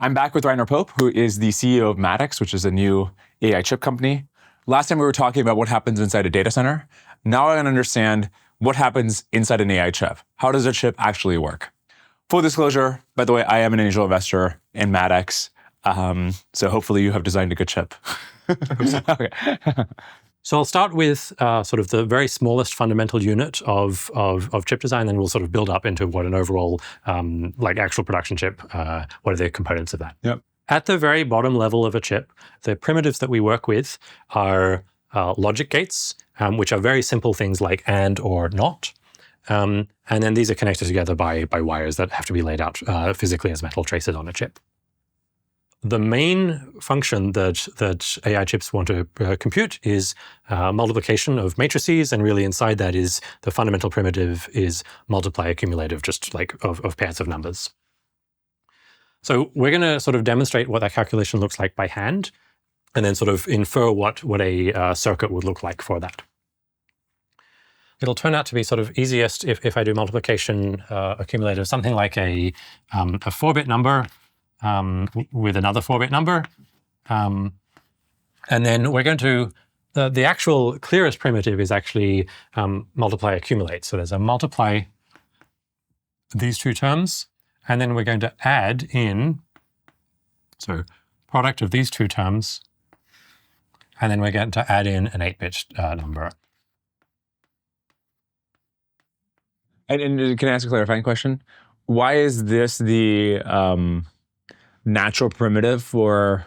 I'm back with Reiner Pope, who is the CEO of MatX, which is a new AI chip company. Last time we were talking about what happens inside a data center. Now I want to understand what happens inside an AI chip. How does a chip actually work? Full disclosure, by the way, I am an angel investor in MatX, so hopefully you have designed a good chip. Okay. So I'll start with sort of the very smallest fundamental unit of chip design, then we'll sort of build up into what an overall like actual production chip, what are the components of that. Yep. At the very bottom level of a chip, the primitives that we work with are logic gates, which are very simple things like and or not. And then these are connected together by wires that have to be laid out physically as metal traces on a chip. The main function that AI chips want to compute is multiplication of matrices, and really inside that is the fundamental primitive is multiply accumulate of just like of pairs of numbers. So we're going to sort of demonstrate what that calculation looks like by hand, and then sort of infer what a circuit would look like for that. It'll turn out to be sort of easiest if I do multiplication accumulate of something like a 4-bit number with another 4-bit number. And then we're going to, the actual clearest primitive is actually multiply accumulate. So there's a multiply these two terms, and then we're going to add in, so product of these two terms, and then we're going to add in an 8-bit number. And can I ask a clarifying question? Why is this the natural primitive for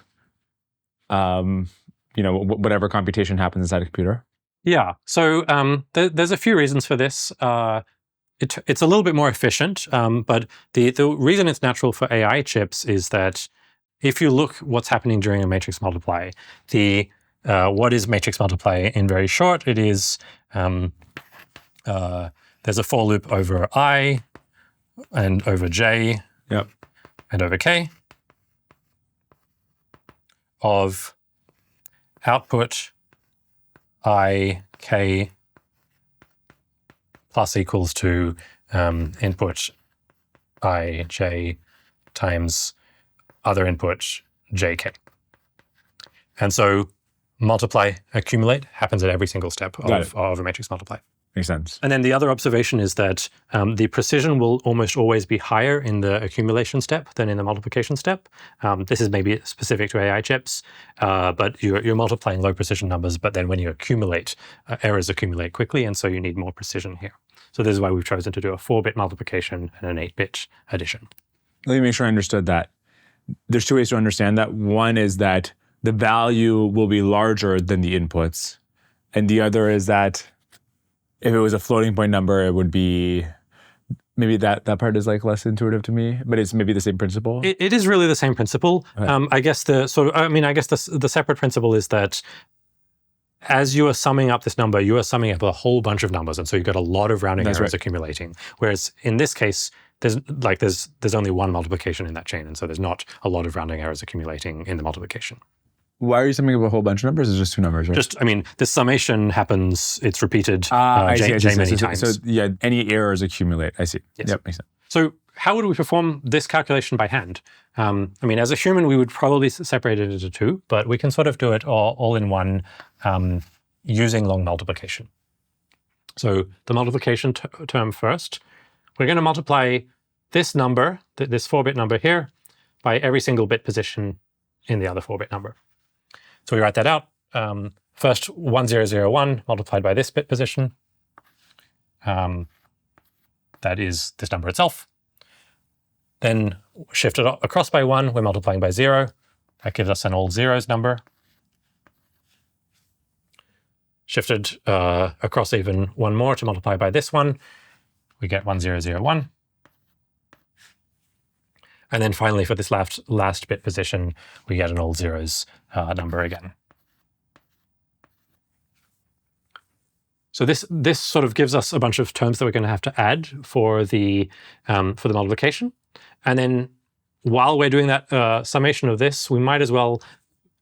whatever computation happens inside a computer? Yeah, so there's a few reasons for this. It's a little bit more efficient, but the reason it's natural for AI chips is that if you look what's happening during a matrix multiply, what is matrix multiply in very short? It is there's a for loop over I and over J, yep, and over K of output I, K plus equals to input I, J times other input J, K. And so multiply, accumulate happens at every single step of a matrix multiply. Makes sense. And then the other observation is that the precision will almost always be higher in the accumulation step than in the multiplication step. This is maybe specific to AI chips, but you're multiplying low precision numbers, but then when you accumulate, errors accumulate quickly, and so you need more precision here. So this is why we've chosen to do a 4-bit multiplication and an 8-bit addition. Let me make sure I understood that. There's two ways to understand that. One is that the value will be larger than the inputs, and the other is that if it was a floating point number, it would be, maybe that part is like less intuitive to me, but it's maybe the same principle. It is really the same principle. Right. I guess the separate principle is that as you are summing up this number, you are summing up a whole bunch of numbers, and so you've got a lot of rounding errors accumulating. Whereas in this case, there's only one multiplication in that chain, and so there's not a lot of rounding errors accumulating in the multiplication. Why are you summing up a whole bunch of numbers? It's just two numbers, right? This summation happens, it's repeated J many times. So yeah, any errors accumulate. I see. Yes. Yep, makes sense. So how would we perform this calculation by hand? As a human, we would probably separate it into two, but we can sort of do it all in one using long multiplication. So the multiplication term first, we're going to multiply this number, this 4-bit number here, by every single bit position in the other 4-bit number. So we write that out. First, 1001 multiplied by this bit position. That is this number itself. Then shift it across by 1, we're multiplying by 0. That gives us an all zeros number. Shifted across even one more to multiply by this one, we get 1001. And then finally, for this last bit position, we get an all zeros number again. So this sort of gives us a bunch of terms that we're going to add for the multiplication. And then while we're doing that summation of this, we might as well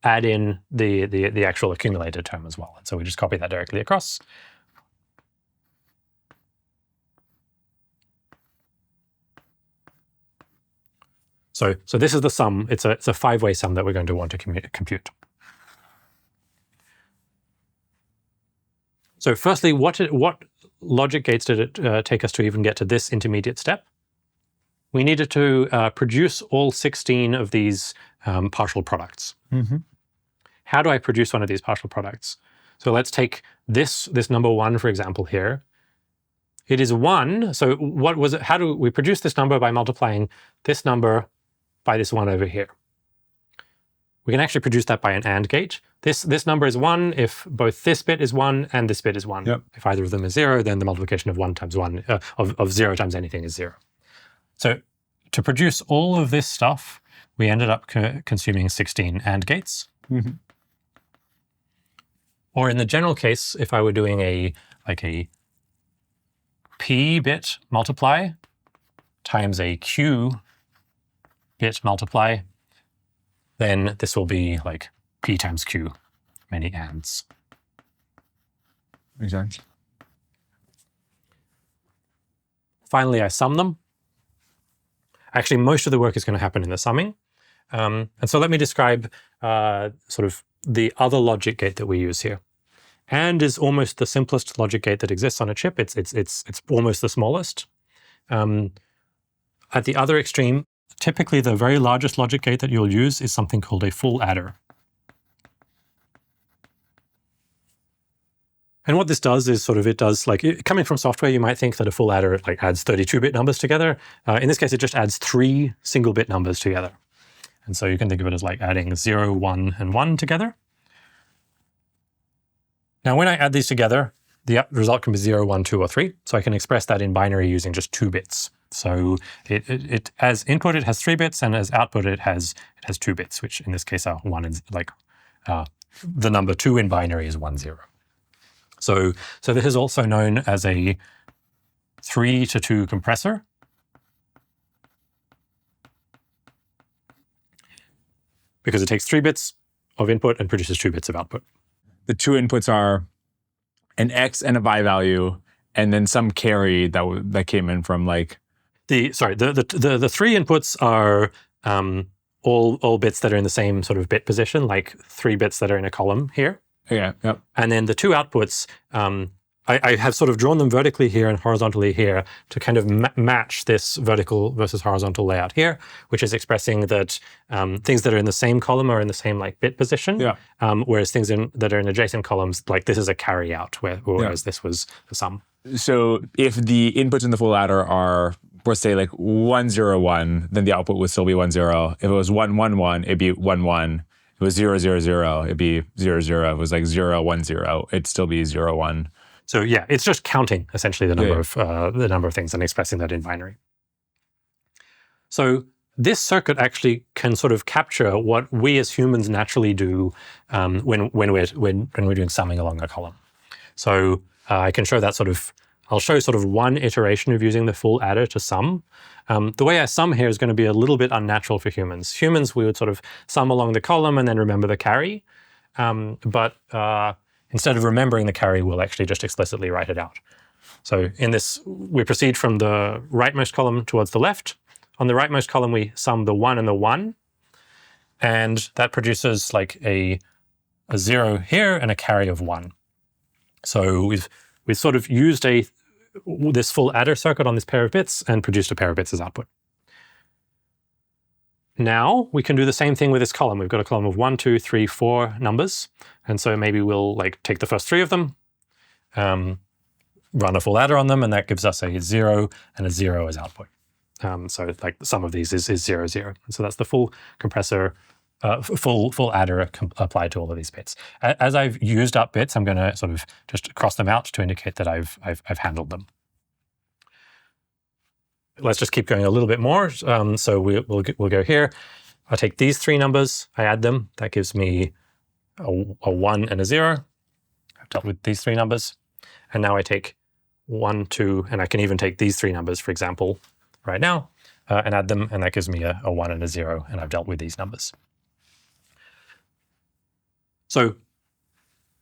add in the actual accumulated term as well. And so we just copy that directly across. So this is the sum. It's a 5-way sum that we're going to want to compute. So firstly, what logic gates did it take us to even get to this intermediate step? We needed to produce all 16 of these partial products. How do I produce one of these partial products? So let's take this number 1, for example, here. It is 1. So what was it? How do we produce this number? By multiplying this number by this 1 over here. We can actually produce that by an AND gate. This number is 1 if both this bit is 1 and this bit is 1. Yep. If either of them is 0, then the multiplication of 1 times 1, of 0 times anything is 0. So to produce all of this stuff, we ended up consuming 16 AND gates. Or in the general case, if I were doing a P bit multiply times a Q bit multiply, then this will be like P times Q, many ANDs. Makes sense. Finally, I sum them. Actually, most of the work is going to happen in the summing. And so let me describe sort of the other logic gate that we use here. AND is almost the simplest logic gate that exists on a chip. It's almost the smallest. At the other extreme, typically the very largest logic gate that you'll use is something called a full adder. And what this does is sort of, it does like, coming from software, you might think that a full adder like adds 32-bit numbers together. In this case, it just adds 3 single-bit numbers together. And so you can think of it as like adding 0, 1, and 1 together. Now, when I add these together, the result can be 0, 1, 2, or 3. So I can express that in binary using just 2 bits. So it as input, it has 3 bits, and as output, it has 2 bits, which in this case are 1 and like the number 2 in binary is 1, 0. So this is also known as a 3-to-2 compressor. Because it takes 3 bits of input and produces 2 bits of output. The 2 inputs are an X and a Y value, and then some carry that came in from like the 3 inputs are all bits that are in the same sort of bit position, like 3 bits that are in a column here. Yeah. Yep. And then the 2 outputs, I have sort of drawn them vertically here and horizontally here to kind of match this vertical versus horizontal layout here, which is expressing that things that are in the same column are in the same like bit position, whereas things that are in adjacent columns, like this is a carry out, whereas this was the sum. So if the inputs in the full adder are, let's say like 1, 0, 1, then the output would still be 1, 0. If it was 1, 1, 1, it'd be 1, 1. If it was 0, 0, 0, it'd be 0, 0. If it was like 0, 1, 0, it'd still be 0, 1. So yeah, it's just counting essentially the number of things and expressing that in binary. So this circuit actually can sort of capture what we as humans naturally do when we're doing summing along a column. So I can show that I'll show sort of one iteration of using the full adder to sum. The way I sum here is going to be a little bit unnatural for humans. Humans, we would sort of sum along the column and then remember the carry. But instead of remembering the carry, we'll actually just explicitly write it out. So in this, we proceed from the rightmost column towards the left. On the rightmost column, we sum the 1 and the 1. And that produces like a 0 here and a carry of 1. So we've sort of used this full adder circuit on this pair of bits and produced a pair of bits as output. Now we can do the same thing with this column. We've got a column of 1, 2, 3, 4 numbers. And so maybe we'll like take the first 3 of them, run a full adder on them, and that gives us a 0 and a 0 as output. So like the sum of these is 0, 0. And so that's the full compressor, full adder applied to all of these bits. As I've used up bits, I'm going to sort of just cross them out to indicate that I've handled them. Let's just keep going a little bit more. So we'll go here. I'll take these 3 numbers, I add them. That gives me a 1 and a 0. I've dealt with these 3 numbers. And now I take 1, 2, and I can even take these 3 numbers, for example, right now, and add them, and that gives me a 1 and a 0, and I've dealt with these numbers. So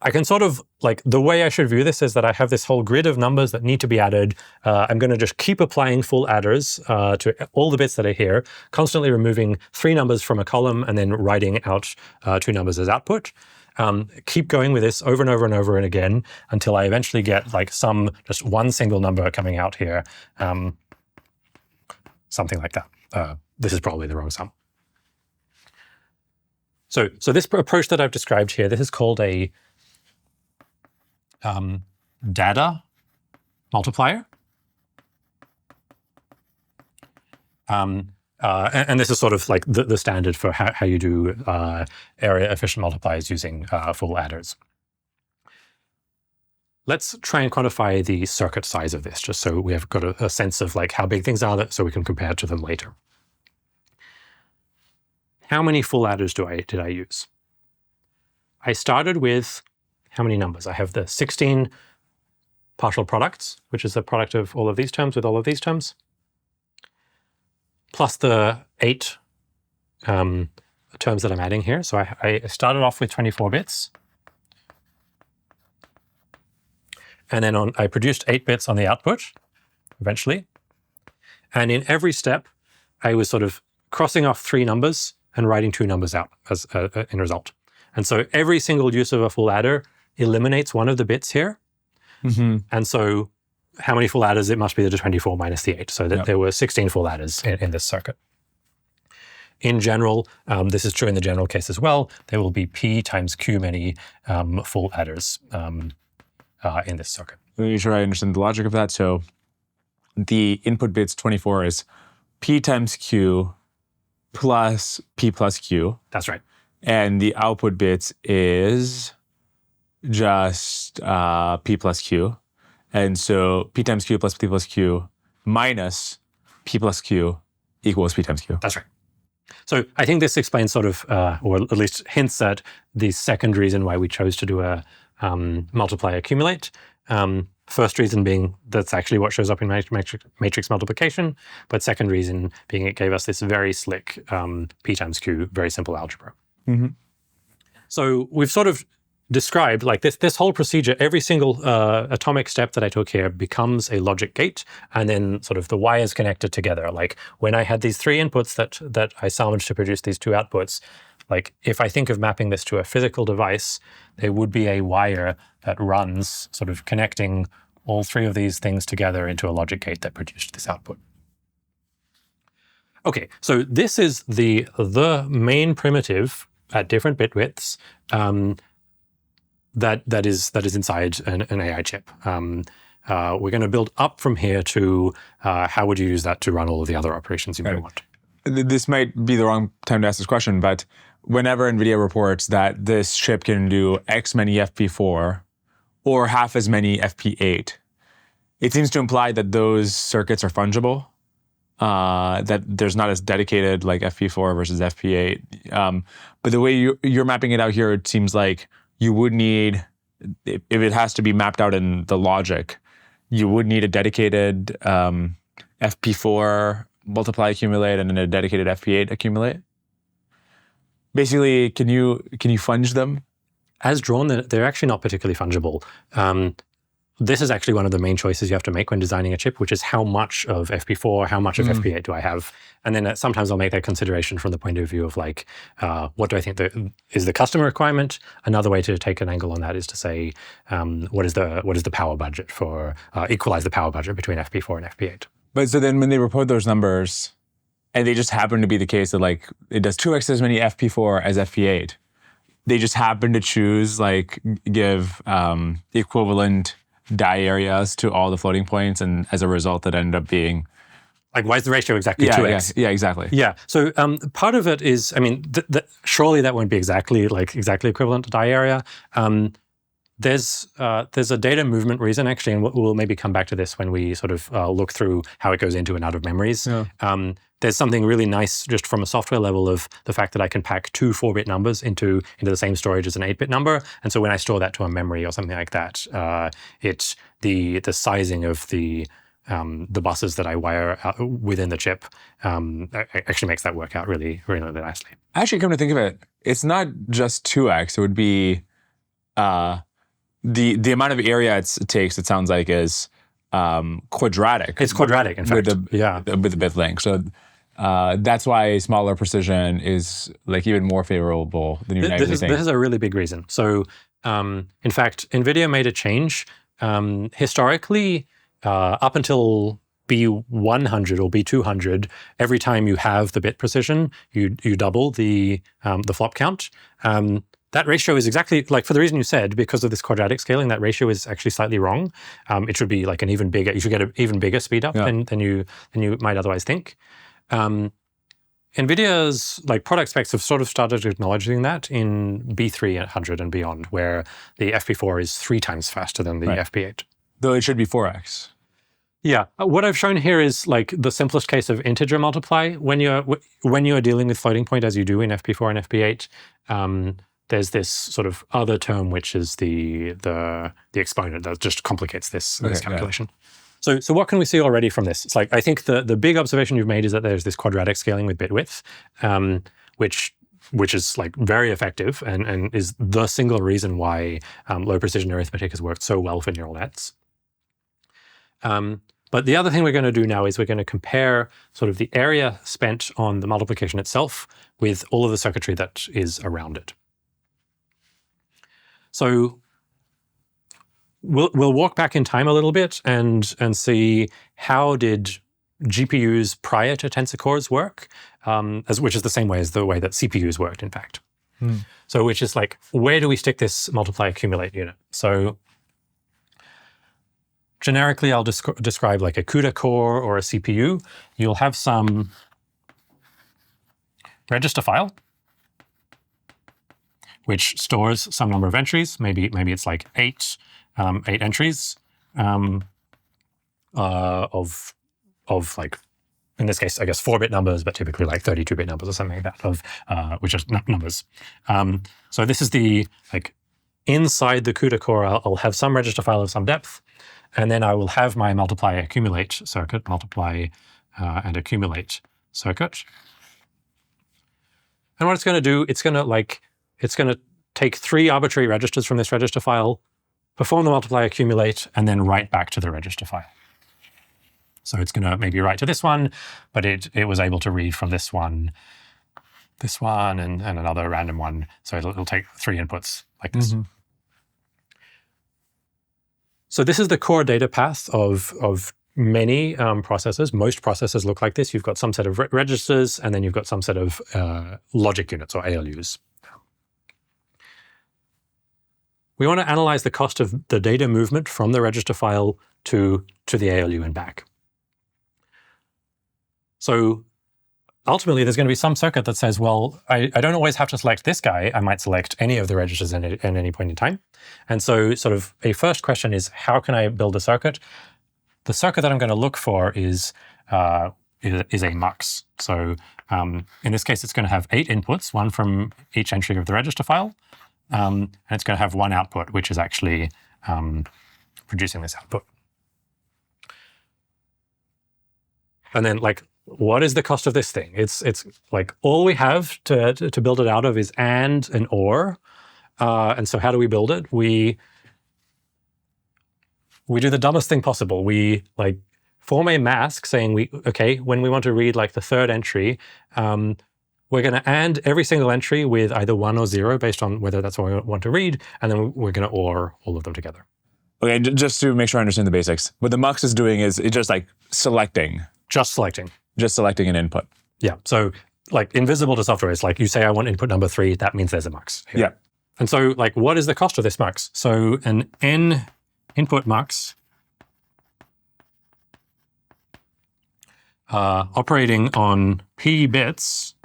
I can sort of, like, the way I should view this is that I have this whole grid of numbers that need to be added. I'm going to just keep applying full adders to all the bits that are here, constantly removing 3 numbers from a column and then writing out 2 numbers as output. Keep going with this over and over and over and again until I eventually get like just one single number coming out here. Something like that. This is probably the wrong sum. So this approach that I've described here, this is called a data multiplier. And this is sort of like the standard for how you do area efficient multipliers using full adders. Let's try and quantify the circuit size of this, just so we have got a sense of like how big things are, so we can compare to them later. How many full adders did I use? I started with how many numbers? I have the 16 partial products, which is the product of all of these terms with all of these terms, plus the 8 terms that I'm adding here. So I started off with 24 bits. And then I produced 8 bits on the output, eventually. And in every step, I was sort of crossing off 3 numbers and writing 2 numbers out as in result. And so every single use of a full adder eliminates one of the bits here. Mm-hmm. And so how many full adders? It must be the 24 minus the 8. So that there were 16 full adders in this circuit. In general, this is true in the general case as well, there will be P times Q many full adders in this circuit. Let me make sure I understand the logic of that. So the input bits 24 is P times Q plus P plus Q. That's right. And the output bits is just P plus Q. And so P times Q plus P plus Q minus P plus Q equals P times Q. That's right. So I think this explains sort of, or at least hints at the second reason why we chose to do a multiply accumulate. First reason being that's actually what shows up in matrix multiplication, but second reason being it gave us this very slick P times Q, very simple algebra. Mm-hmm. So we've sort of described like this whole procedure, every single atomic step that I took here becomes a logic gate, and then sort of the wires connected together. Like when I had these 3 inputs that I summoned to produce these 2 outputs, like if I think of mapping this to a physical device, there would be a wire that runs sort of connecting all 3 of these things together into a logic gate that produced this output. Okay, so this is the main primitive at different bit widths that is inside an AI chip. We're going to build up from here to how would you use that to run all of the other operations you may want. This might be the wrong time to ask this question, but whenever NVIDIA reports that this chip can do X many FP4 or half as many FP8, it seems to imply that those circuits are fungible, that there's not as dedicated like FP4 versus FP8. But the way you're mapping it out here, it seems like you would need, if it has to be mapped out in the logic, you would need a dedicated FP4 multiply accumulate and then a dedicated FP8 accumulate. Basically, can you funge them? As drawn, they're actually not particularly fungible. This is actually one of the main choices you have to make when designing a chip, which is how much of FP4, how much of FP8 do I have? And then sometimes I'll make that consideration from the point of view of like, what do I think is the customer requirement? Another way to take an angle on that is to say, what is the power budget for, equalize the power budget between FP4 and FP8. But so then when they report those numbers, and they just happen to be the case that like it does 2x as many FP4 as FP8, they just happen to choose like give equivalent die areas to all the floating points, and as a result that ended up being like, why is the ratio exactly 2x? Yeah, exactly. Yeah, so part of it is, I mean, surely that won't be exactly equivalent to die area. There's a data movement reason actually, and we'll maybe come back to this when we sort of look through how it goes into and out of memories. Yeah. There's something really nice just from a software level of the fact that I can pack 2 4-bit numbers into the same storage as an 8-bit number, and so when I store that to a memory or something like that, it's the sizing of the buses that I wire within the chip actually makes that work out really, really nicely. Actually, come to think of it, it's not just 2x. It would be the amount of area it takes, it sounds like, is quadratic. It's quadratic, in fact. With the bit length. So that's why smaller precision is like even more favorable than you usually think. This is a really big reason. So in fact, NVIDIA made a change. Historically, up until B100 or B200, every time you have the bit precision, you double the flop count. That ratio is exactly like, for the reason you said, because of this quadratic scaling, that ratio is actually slightly wrong. It should be like an even bigger. You should get an even bigger speed up than you might otherwise think. NVIDIA's like product specs have sort of started acknowledging that in B300 and beyond, where the FP4 is 3 times faster than the FP8. Though it should be 4x. Yeah, what I've shown here is like the simplest case of integer multiply. When you're dealing with floating point, as you do in FP4 and FP8, there's this sort of other term which is the exponent that just complicates this calculation. Yeah. So what can we see already from this? It's like, I think the big observation you've made is that there's this quadratic scaling with bit width, which is like very effective and is the single reason why low precision arithmetic has worked so well for neural nets. But the other thing we're going to do now is we're going to compare sort of the area spent on the multiplication itself with all of the circuitry that is around it. So we'll walk back in time a little bit and see how did GPUs prior to tensor cores work, which is the same way as the way that CPUs worked, in fact. So which is like, where do we stick this multiply accumulate unit? So generically, I'll describe like a CUDA core or a CPU. You'll have some register file, which stores some number of entries. Maybe it's like 8 entries of like, in this case, I guess 4-bit numbers, but typically like 32-bit numbers or something like that, of which are numbers. So this is the like inside the CUDA core. I'll have some register file of some depth. And then I will have my multiply accumulate circuit, multiply and accumulate circuit. And what it's going to do, it's going to take 3 arbitrary registers from this register file, perform the multiply accumulate, and then write back to the register file. So it's going to maybe write to this one, but it was able to read from this one, and another random one. So it'll take 3 inputs like this. So this is the core data path of many processors. Most processors look like this. You've got some set of registers, and then you've got some set of logic units or ALUs. We want to analyze the cost of the data movement from the register file to the ALU and back. So ultimately, there's going to be some circuit that says, well, I don't always have to select this guy. I might select any of the registers at any point in time. And so sort of a first question is, how can I build a circuit? The circuit that I'm going to look for is a mux. So in this case, it's going to have 8 inputs, 1 from each entry of the register file. And it's going to have 1 output, which is actually producing this output. And then like, what is the cost of this thing? It's like all we have to build it out of is and or. And so how do we build it? We do the dumbest thing possible. We like form a mask saying when we want to read like the 3rd entry, we're going to AND every single entry with either 1 or 0 based on whether that's what we want to read, and then we're going to OR all of them together. Okay, just to make sure I understand the basics. What the mux is doing is it's just like selecting. Just selecting. Just selecting an input. Yeah. So like invisible to software, it's like you say I want input number 3, that means there's a mux here. Yeah. And so like what is the cost of this mux? So an n input mux operating on p bits,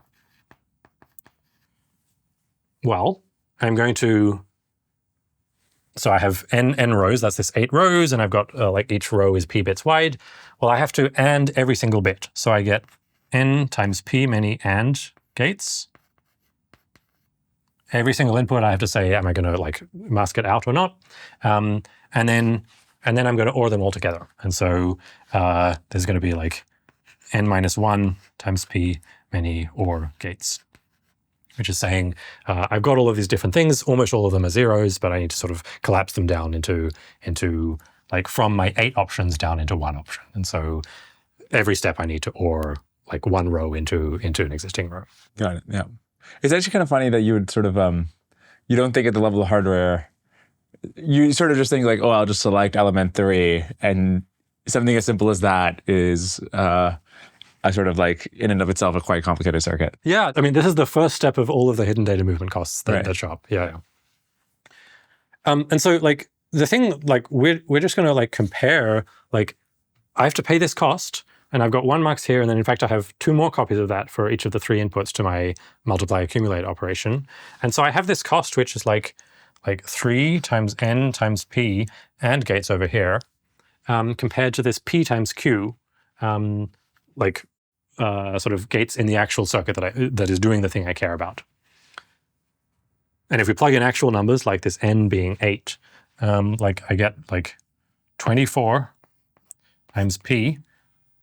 well, I'm going to, so I have n rows, that's this 8 rows, and I've got like each row is p bits wide. Well, I have to AND every single bit. So I get n times p many AND gates. Every single input I have to say, am I going to like mask it out or not? And then I'm going to OR them all together. And so there's going to be like n minus 1 times p many OR gates. which is saying I've got all of these different things, almost all of them are zeros, but I need to sort of collapse them down into like from my 8 options down into 1 option. And so every step I need to OR like 1 row into an existing row. Got it. Yeah. It's actually kind of funny that you would sort of you don't think at the level of hardware. You sort of just think like, oh, I'll just select element 3, and something as simple as that is a sort of like in and of itself a quite complicated circuit. Yeah, I mean, this is the first step of all of the hidden data movement costs that show up. Yeah. And so like the thing, like we're just going to like compare, like I have to pay this cost, and I've got 1 mux here, and then in fact I have 2 more copies of that for each of the 3 inputs to my multiply accumulate operation. And so I have this cost which is like 3 times n times p and gates over here, compared to this p times q, sort of gates in the actual circuit that is doing the thing I care about. And if we plug in actual numbers, like this n being 8, like I get like 24 times p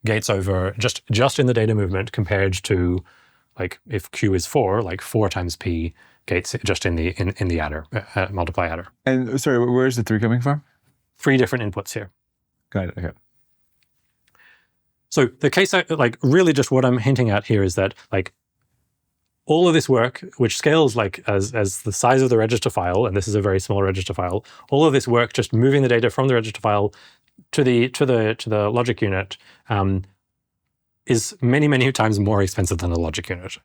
gates over just in the data movement, compared to like if q is 4, like 4 times p gates just in the adder, multiply adder. And sorry, where's the 3 coming from? 3 different inputs here. Got it. Okay. So the case, like really just what I'm hinting at here is that like all of this work, which scales like as the size of the register file, and this is a very small register file, all of this work just moving the data from the register file to the logic unit is many, many times more expensive than the logic unit.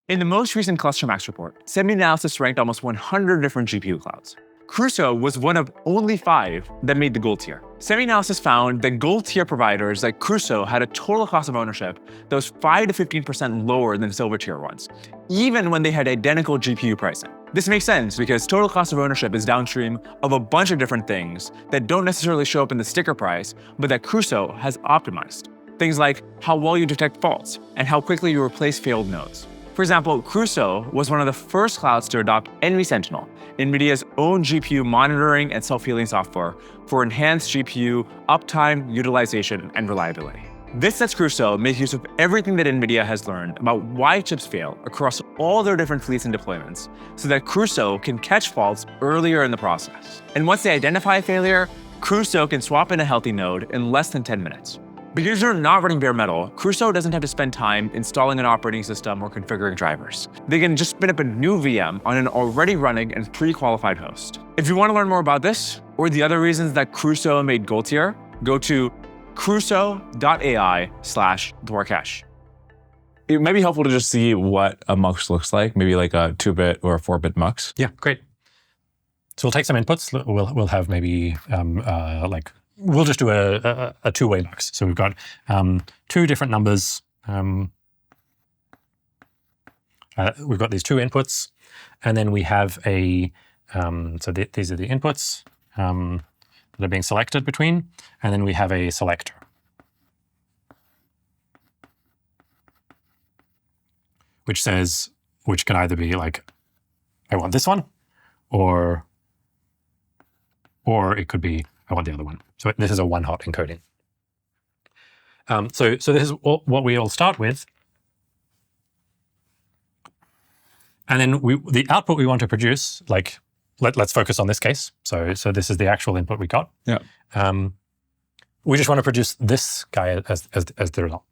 In the most recent Cluster Max report, SemiAnalysis ranked almost 100 different GPU clouds. Crusoe was one of only 5 that made the gold tier. SemiAnalysis found that gold tier providers like Crusoe had a total cost of ownership that was 5 to 15% lower than silver tier ones, even when they had identical GPU pricing. This makes sense because total cost of ownership is downstream of a bunch of different things that don't necessarily show up in the sticker price, but that Crusoe has optimized. Things like how well you detect faults and how quickly you replace failed nodes. For example, Crusoe was one of the first clouds to adopt nvSentinel, NVIDIA's own GPU monitoring and self-healing software for enhanced GPU uptime, utilization, and reliability. This lets Crusoe make use of everything that NVIDIA has learned about why chips fail across all their different fleets and deployments, so that Crusoe can catch faults earlier in the process. And once they identify a failure, Crusoe can swap in a healthy node in less than 10 minutes. Because you're not running bare metal, Crusoe doesn't have to spend time installing an operating system or configuring drivers. They can just spin up a new VM on an already running and pre-qualified host. If you want to learn more about this, or the other reasons that Crusoe made gold tier, go to crusoe.ai/Dwarkesh. It might be helpful to just see what a mux looks like, maybe like a 2-bit or a 4-bit mux. Yeah, great. So we'll take some inputs. We'll have maybe we'll just do a 2-way mux. So we've got 2 different numbers. We've got these 2 inputs, and then we have a these are the inputs that are being selected between, and then we have a selector. Which can either be like, I want this one, or it could be, I want the other one. So this is a 1-hot encoding. So this is what we all start with. And then the output we want to produce, like, let's focus on this case. So this is the actual input we got. Yeah. We just want to produce this guy as the result.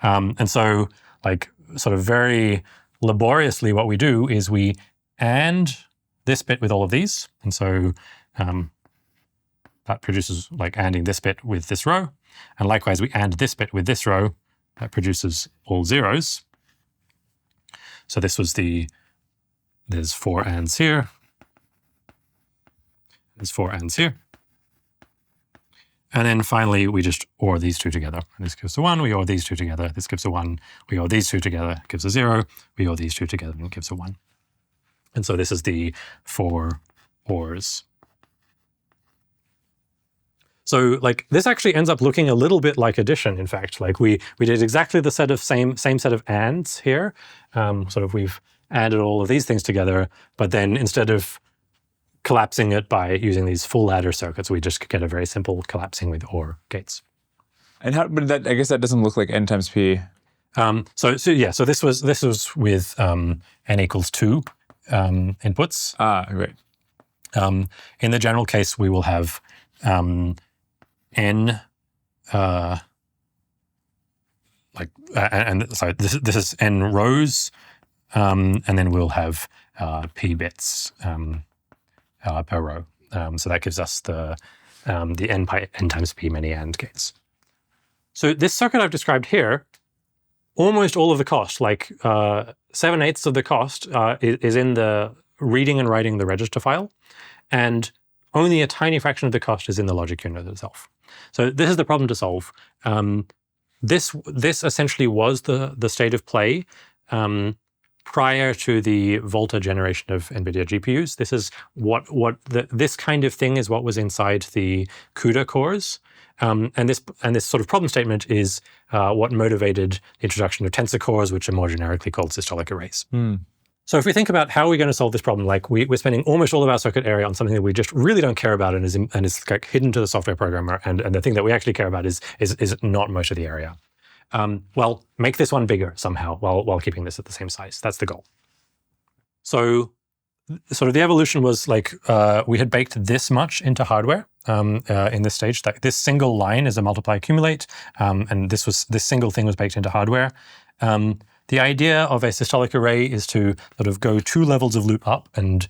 And so, like, sort of very laboriously, what we do is we AND this bit with all of these. And so that produces like ANDing this bit with this row. And likewise, we AND this bit with this row. That produces all zeros. So this was there's 4 ANDs here. There's 4 ANDs here. And then finally, we just OR these 2 together. And this gives a 1, we OR these 2 together. This gives a 1, we OR these 2 together, gives a 0. We OR these 2 together, and it gives a 1. And so this is the 4 ORs. So like this actually ends up looking a little bit like addition, in fact. Like we did exactly the same set of ANDs here. Sort of we've added all of these things together, but then instead of collapsing it by using these full adder circuits, we just get a very simple collapsing with OR gates. And but I guess that doesn't look like n times p. So this was with n equals 2 inputs. Right. In the general case, we will have n sorry, this is n rows, and then we'll have p bits per row. So that gives us the n times p many AND gates. So this circuit I've described here, almost all of the cost, like 7/8 of the cost, is in the reading and writing the register file, and only a tiny fraction of the cost is in the logic unit itself. So this is the problem to solve. This essentially was the state of play prior to the Volta generation of NVIDIA GPUs. This is this kind of thing is what was inside the CUDA cores. And this sort of problem statement is what motivated the introduction of tensor cores, which are more generically called systolic arrays. So if we think about how we're going to solve this problem, like we're spending almost all of our circuit area on something that we just really don't care about and is like hidden to the software programmer, and the thing that we actually care about is not most of the area. Well, make this one bigger somehow while keeping this at the same size. That's the goal. So sort of the evolution was like we had baked this much into hardware in this stage. That this single line is a multiply accumulate, and this single thing was baked into hardware. The idea of a systolic array is to sort of go 2 levels of loop up and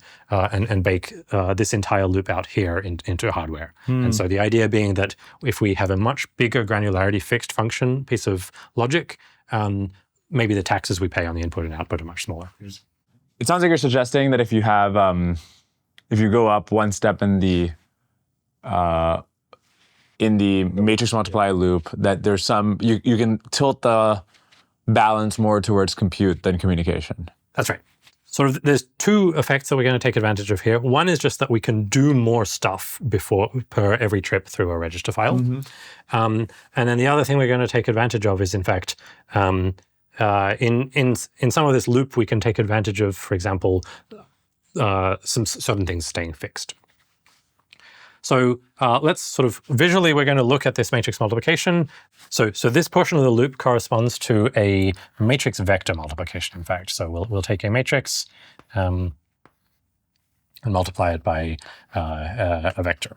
bake this entire loop out here into hardware. And so the idea being that if we have a much bigger granularity fixed function piece of logic, maybe the taxes we pay on the input and output are much smaller. It sounds like you're suggesting that if you have, if you go up one step in the matrix multiply loop, that there's some, you can tilt the balance more towards compute than communication. That's right. Sort of there's 2 effects that we're going to take advantage of here. One is just that we can do more stuff per every trip through a register file. And then the other thing we're going to take advantage of is, in fact, in some of this loop, we can take advantage of, for example, some certain things staying fixed. So let's sort of visually, we're going to look at this matrix multiplication. So this portion of the loop corresponds to a matrix vector multiplication, in fact. So we'll take a matrix and multiply it by a vector.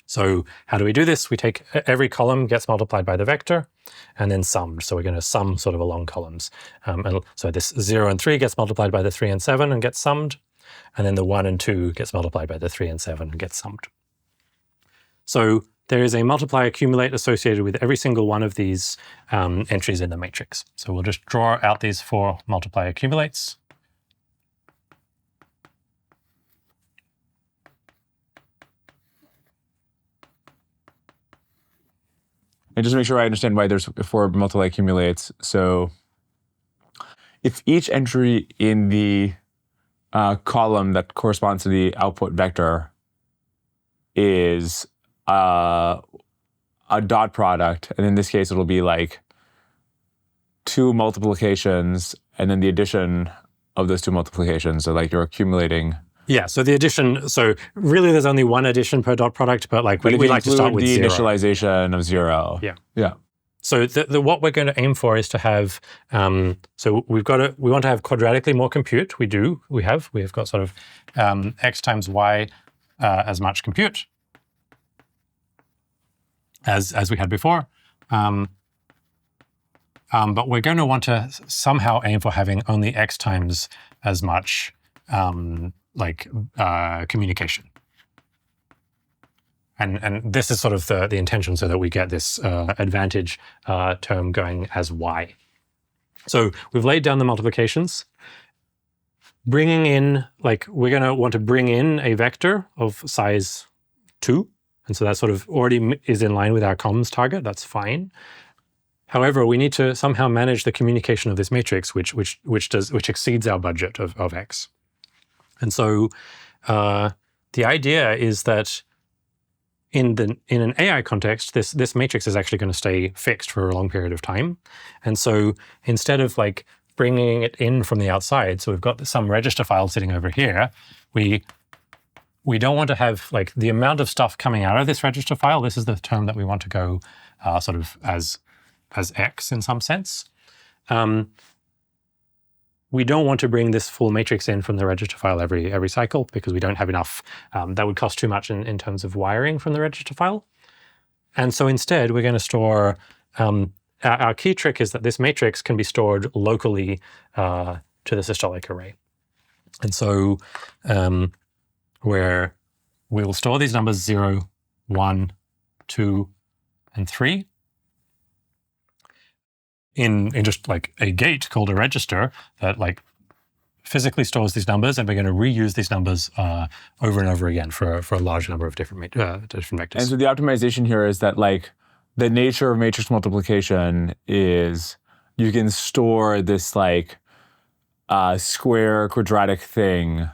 So how do we do this? We take every column gets multiplied by the vector and then summed. So we're going to sum sort of along columns. And so this 0 and 3 gets multiplied by the 3 and 7 and gets summed. And then the 1 and 2 gets multiplied by the 3 and 7 and gets summed. So there is a multiply accumulate associated with every single one of these entries in the matrix. So we'll just draw out these 4 multiply accumulates. And just to make sure I understand why there's 4 multiply accumulates. So if each entry in the column that corresponds to the output vector is a dot product, and in this case it'll be like 2 multiplications and then the addition of those 2 multiplications. So like you're accumulating. Yeah, so the addition, so really there's only 1 addition per dot product, but like we like to start with the 0. initialization of 0. Yeah. So what we're going to aim for is to have, so we want to have quadratically more compute. We have got sort of x times y as much compute as we had before. But we're going to want to somehow aim for having only x times as much communication. And this is sort of the intention so that we get this advantage term going as y. So we've laid down the multiplications. Bringing in, we're going to want to bring in a vector of size 2. And so that sort of already is in line with our comms target. That's fine. However, we need to somehow manage the communication of this matrix, which exceeds our budget of x. And so the idea is that in an AI context, this matrix is actually going to stay fixed for a long period of time. And so instead of bringing it in from the outside, so we've got some register file sitting over here, we don't want to have the amount of stuff coming out of this register file. This is the term that we want to go sort of as as X in some sense. We don't want to bring this full matrix in from the register file every cycle because we don't have enough. That would cost too much in terms of wiring from the register file. And so instead, we're going to store, our key trick is that this matrix can be stored locally to the systolic array. And so where we will store these numbers 0, 1, 2, and 3 in just like a gate called a register that like physically stores these numbers, and we're going to reuse these numbers over and over again for a large number of different vectors. And so the optimization here is that like the nature of matrix multiplication is you can store this like square quadratic thing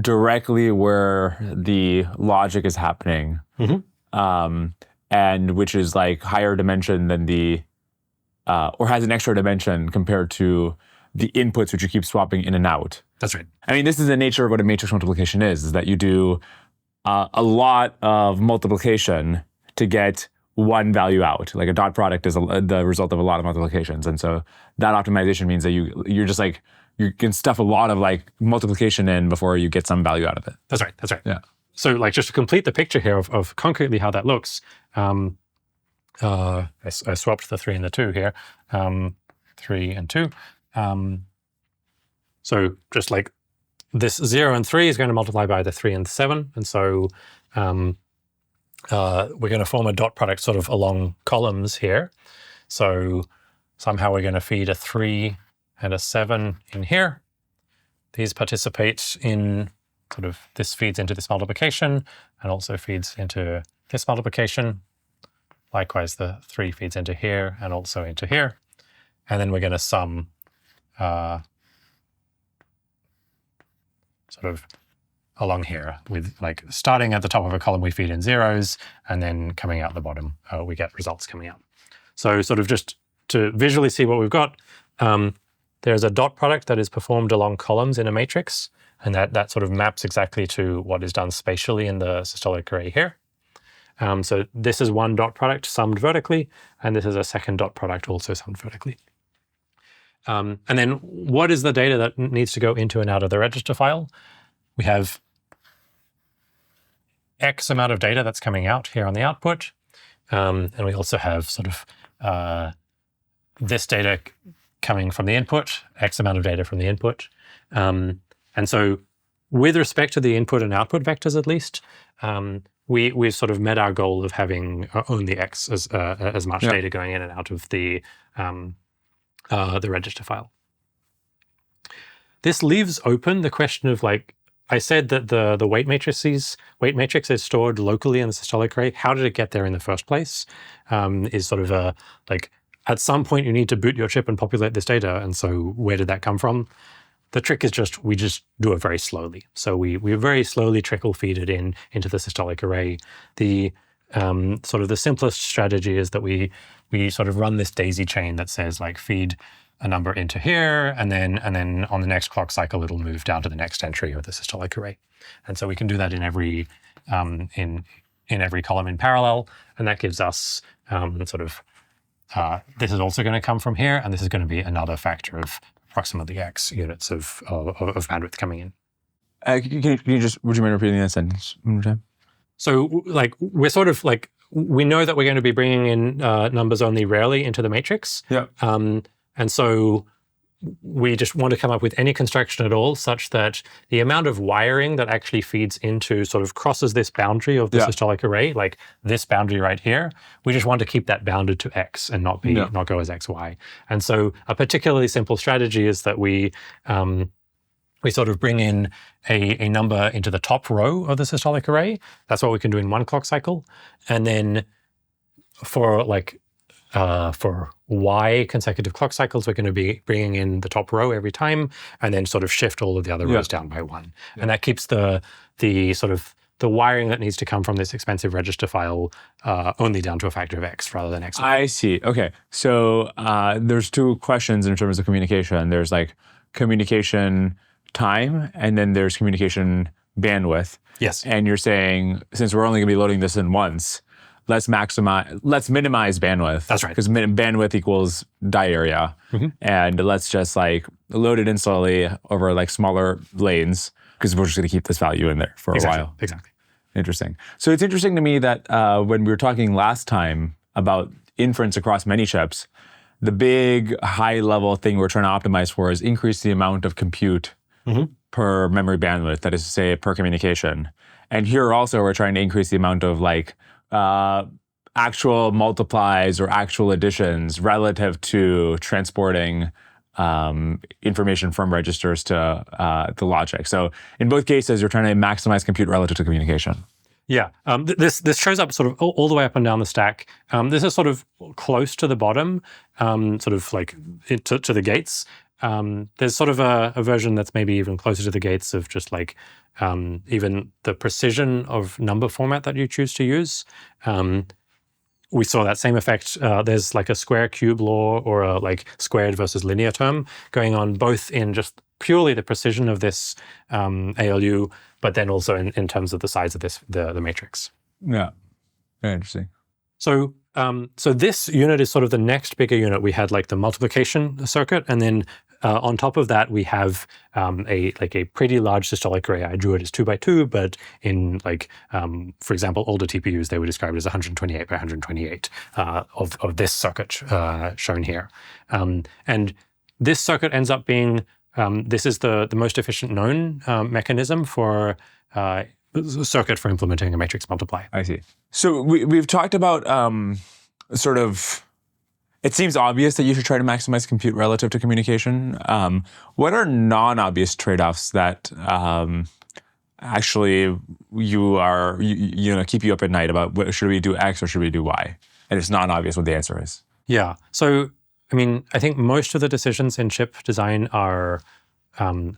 directly where the logic is happening, and which is like higher dimension than the or has an extra dimension compared to the inputs which you keep swapping in and out. That's right. I mean, this is the nature of what a matrix multiplication is that you do a lot of multiplication to get one value out. Like a dot product is the result of a lot of multiplications. And so that optimization means that you're just like, you can stuff a lot of like multiplication in before you get some value out of it. That's right. That's right. Yeah. So like just to complete the picture here of concretely how that looks, I swapped the 3 and the 2 here, 3 and 2. So just like this 0 and 3 is going to multiply by the 3 and the 7. And so we're going to form a dot product sort of along columns here. So somehow we're going to feed a 3 and a 7 in here. These participate in sort of, this feeds into this multiplication and also feeds into this multiplication. Likewise, the 3 feeds into here and also into here. And then we're going to sum sort of along here with like starting at the top of a column, we feed in zeros, and then coming out the bottom, we get results coming out. So sort of just to visually see what we've got, there's a dot product that is performed along columns in a matrix, and that sort of maps exactly to what is done spatially in the systolic array here. So this is one dot product summed vertically, and this is a second dot product also summed vertically. And then what is the data that needs to go into and out of the register file? We have X amount of data that's coming out here on the output. And we also have sort of this data coming from the input, X amount of data from the input. And so with respect to the input and output vectors, at least, we've sort of met our goal of having only X as much data going in and out of the register file. This leaves open the question of like, I said that the weight matrix is stored locally in the systolic array. How did it get there in the first place? Is sort of a, like, at some point you need to boot your chip and populate this data. And so where did that come from? The trick is just, we just do it very slowly. So we very slowly trickle feed it into the systolic array. The sort of the simplest strategy is that we sort of run this daisy chain that says like feed a number into here, and then on the next clock cycle, it'll move down to the next entry of the systolic array. And so we can do that in every column in parallel, and that gives us sort of, this is also going to come from here, and this is going to be another factor of approximately X units of bandwidth coming in. Would you mind repeating that sentence one more time? So like, we're sort of like, we know that we're going to be bringing in numbers only rarely into the matrix. Yeah. And so we just want to come up with any construction at all such that the amount of wiring that actually feeds into sort of crosses this boundary of the systolic array, like this boundary right here, we just want to keep that bounded to X and not go as XY. And so a particularly simple strategy is that we sort of bring in a number into the top row of the systolic array. That's what we can do in one clock cycle. And then for Y consecutive clock cycles, we're going to be bringing in the top row every time, and then sort of shift all of the other rows down by 1. Yeah. And that keeps the sort of the wiring that needs to come from this expensive register file only down to a factor of X rather than X. I see. Okay. So there's 2 questions in terms of communication. There's like communication time, and then there's communication bandwidth. Yes. And you're saying, since we're only going to be loading this in once, let's minimize bandwidth. That's right. Because bandwidth equals die area. And let's just like load it in slowly over like smaller lanes because we're just going to keep this value in there for a while. Exactly. Interesting. So it's interesting to me that when we were talking last time about inference across many chips, the big high-level thing we're trying to optimize for is increase the amount of compute per memory bandwidth, that is to say, per communication. And here also we're trying to increase the amount of like actual multiplies or actual additions relative to transporting information from registers to logic. So in both cases, you're trying to maximize compute relative to communication. Yeah, this shows up sort of all the way up and down the stack. This is sort of close to the bottom, sort of like to the gates. There's sort of a version that's maybe even closer to the gates of just like even the precision of number format that you choose to use. We saw that same effect. There's like a square cube law or a like squared versus linear term going on both in just purely the precision of this ALU, but then also in terms of the size of the matrix. Yeah, very interesting. So so this unit is sort of the next bigger unit. We had like the multiplication circuit, and then on top of that we have a pretty large systolic array. I drew it as 2 by 2, but in like for example older TPUs they would describe it as 128 by 128 of this circuit shown here, and this circuit ends up being this is the most efficient known mechanism for circuit for implementing a matrix multiply. I see. So we've talked about sort of, it seems obvious that you should try to maximize compute relative to communication. What are non-obvious trade-offs that actually keep you up at night about should we do X or should we do Y? And it's not obvious what the answer is. Yeah. So I mean, I think most of the decisions in chip design are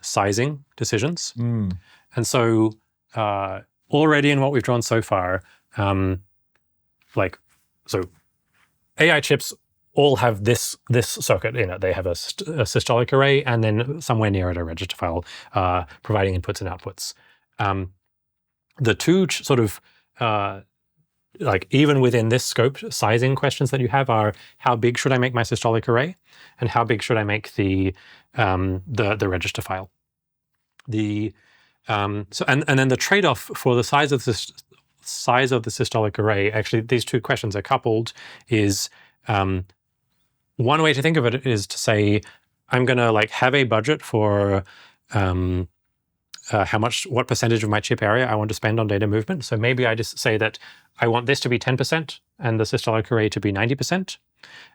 sizing decisions. And so already in what we've drawn so far, so AI chips all have this circuit in it. They have a systolic array and then somewhere near it a register file providing inputs and outputs. The two sort of like even within this scope, sizing questions that you have are how big should I make my systolic array, and how big should I make the register file. So then the trade-off for the size of the systolic array, actually these two questions are coupled, is one way to think of it is to say I'm going to like have a budget for what percentage of my chip area I want to spend on data movement. So maybe I just say that I want this to be 10% and the systolic array to be 90%.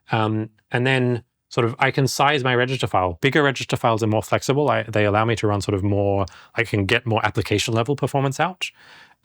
And then sort of I can size my register file. Bigger register files are more flexible. They allow me to run sort of more, I can get more application level performance out.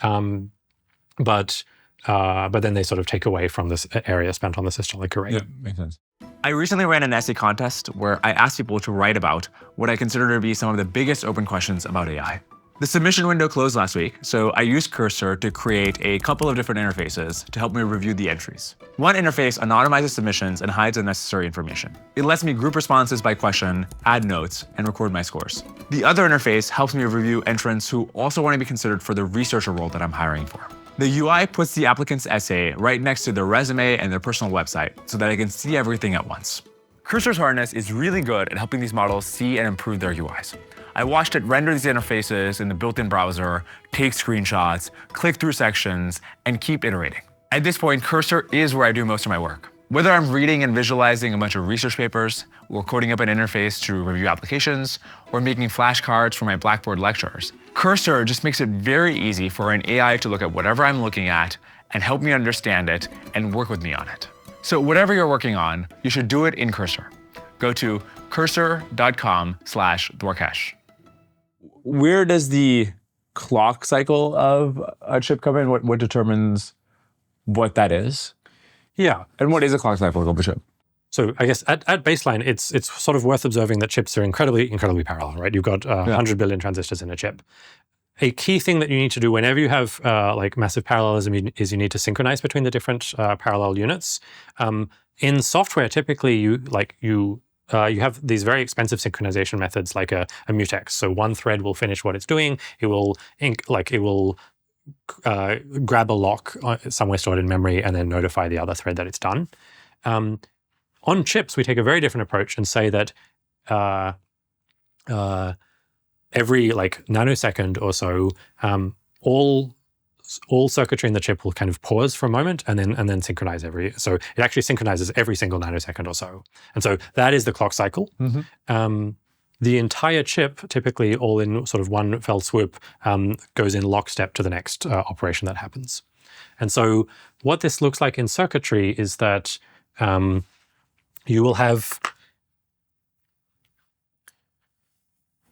But then they sort of take away from this area spent on the systolic array. Yeah, makes sense. I recently ran an essay contest where I asked people to write about what I consider to be some of the biggest open questions about AI. The submission window closed last week, so I used Cursor to create a couple of different interfaces to help me review the entries. One interface anonymizes submissions and hides unnecessary information. It lets me group responses by question, add notes, and record my scores. The other interface helps me review entrants who also want to be considered for the researcher role that I'm hiring for. The UI puts the applicant's essay right next to their resume and their personal website so that I can see everything at once. Cursor's harness is really good at helping these models see and improve their UIs. I watched it render these interfaces in the built-in browser, take screenshots, click through sections, and keep iterating. At this point, Cursor is where I do most of my work. Whether I'm reading and visualizing a bunch of research papers, or coding up an interface to review applications, or making flashcards for my Blackboard lectures, Cursor just makes it very easy for an AI to look at whatever I'm looking at and help me understand it and work with me on it. So whatever you're working on, you should do it in Cursor. Go to cursor.com/Dwarkesh. Where does the clock cycle of a chip come in? What determines what that is? Yeah. And what is a clock cycle of a chip? So I guess at baseline, it's sort of worth observing that chips are incredibly parallel, right? You've got 100 billion transistors in a chip. A key thing that you need to do whenever you have like massive parallelism is you need to synchronize between the different parallel units. In software, typically you have these very expensive synchronization methods like a mutex. So one thread will finish what it's doing. It will grab a lock somewhere stored in memory and then notify the other thread that it's done. On chips, we take a very different approach and say that every like nanosecond or so, all circuitry in the chip will kind of pause for a moment and then synchronize so it actually synchronizes every single nanosecond or so. And so that is the clock cycle. The entire chip, typically all in sort of one fell swoop, goes in lockstep to the next operation that happens. And so what this looks like in circuitry is that you will have,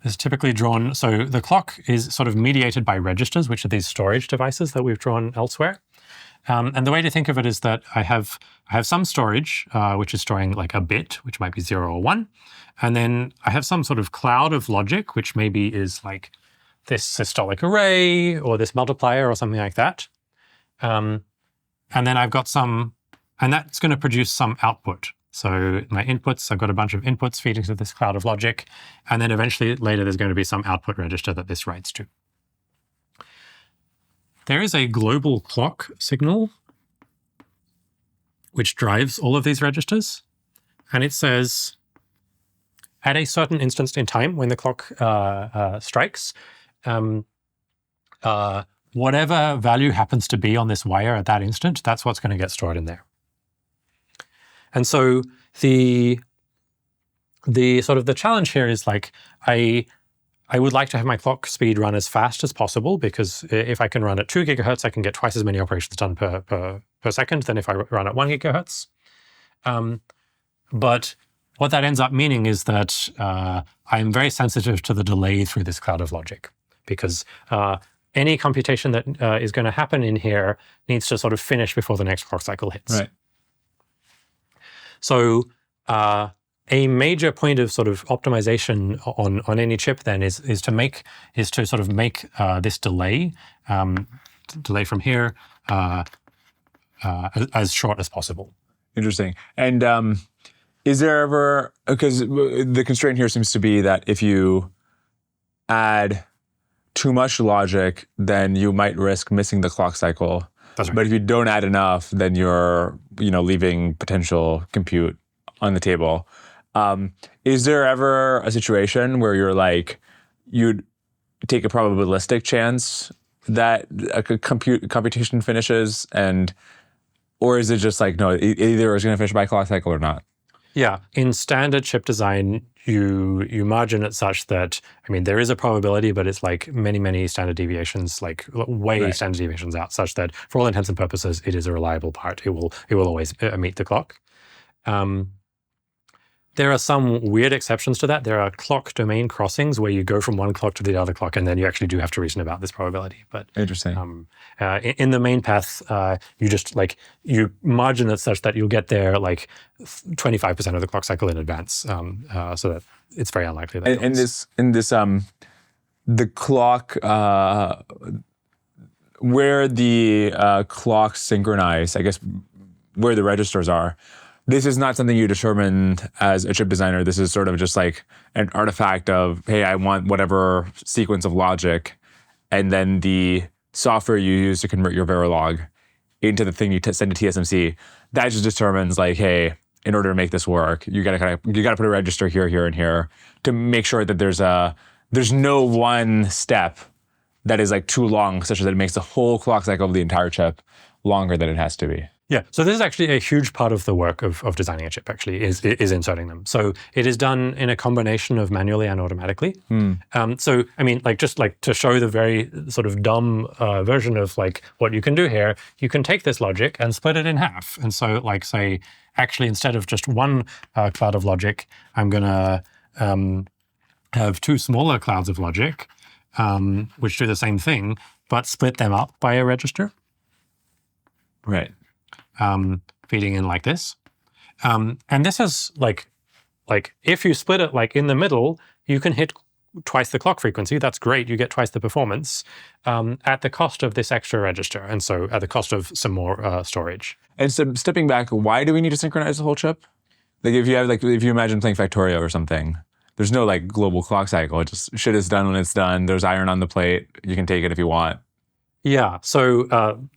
is typically drawn, so the clock is sort of mediated by registers, which are these storage devices that we've drawn elsewhere. And the way to think of it is that I have some storage, which is storing like a bit, which might be 0 or 1. And then I have some sort of cloud of logic, which maybe is like this systolic array or this multiplier or something like that. And then I've got some, and that's going to produce some output. So my inputs, I've got a bunch of inputs feeding to this cloud of logic. And then eventually later, there's going to be some output register that this writes to. There is a global clock signal which drives all of these registers. And it says, at a certain instance in time when the clock strikes, whatever value happens to be on this wire at that instant, that's what's going to get stored in there. And so the sort of the challenge here is like, I would like to have my clock speed run as fast as possible, because if I can run at 2 gigahertz, I can get twice as many operations done per second than if I run at 1 gigahertz. But what that ends up meaning is that I'm very sensitive to the delay through this cloud of logic, because any computation that is going to happen in here needs to sort of finish before the next clock cycle hits. Right. So a major point of sort of optimization on any chip then is to sort of make this delay from here as short as possible. Interesting. And is there ever, because the constraint here seems to be that if you add too much logic, then you might risk missing the clock cycle. That's right. But if you don't add enough, then you're leaving potential compute on the table. Is there ever a situation where you'd take a probabilistic chance that a computation finishes, or is it just like, no, either it's going to finish by clock cycle or not? Yeah, in standard chip design, you margin it such that, I mean, there is a probability, but it's like many standard deviations, like way standard deviations out, such that for all intents and purposes, it is a reliable part. It will always meet the clock. There are some weird exceptions to that. There are clock domain crossings where you go from one clock to the other clock, and then you actually do have to reason about this probability. But interesting. In the main path, you margin it such that you'll get there like 25% of the clock cycle in advance, so that it's very unlikely that. The clock where the clocks synchronize, I guess, where the registers are. This is not something you determined as a chip designer. This is sort of just like an artifact of, hey, I want whatever sequence of logic, and then the software you use to convert your Verilog into the thing you send to TSMC, that just determines like, hey, in order to make this work, you gotta put a register here, here, and here to make sure that there's no one step that is like too long, such that it makes the whole clock cycle of the entire chip longer than it has to be. Yeah, so this is actually a huge part of the work of designing a chip, actually, is inserting them. So it is done in a combination of manually and automatically. So, I mean, just to show the very sort of dumb version of like what you can do here, you can take this logic and split it in half. And so like say, actually, instead of just one cloud of logic, I'm gonna have two smaller clouds of logic, which do the same thing, but split them up by a register. Right. Feeding in like this. And this is like if you split it like in the middle, you can hit twice the clock frequency. That's great. You get twice the performance at the cost of this extra register. And so at the cost of some more storage. And so stepping back, why do we need to synchronize the whole chip? Like if you imagine playing Factorio or something, there's no like global clock cycle. It just shit is done when it's done. There's iron on the plate. You can take it if you want. Yeah. So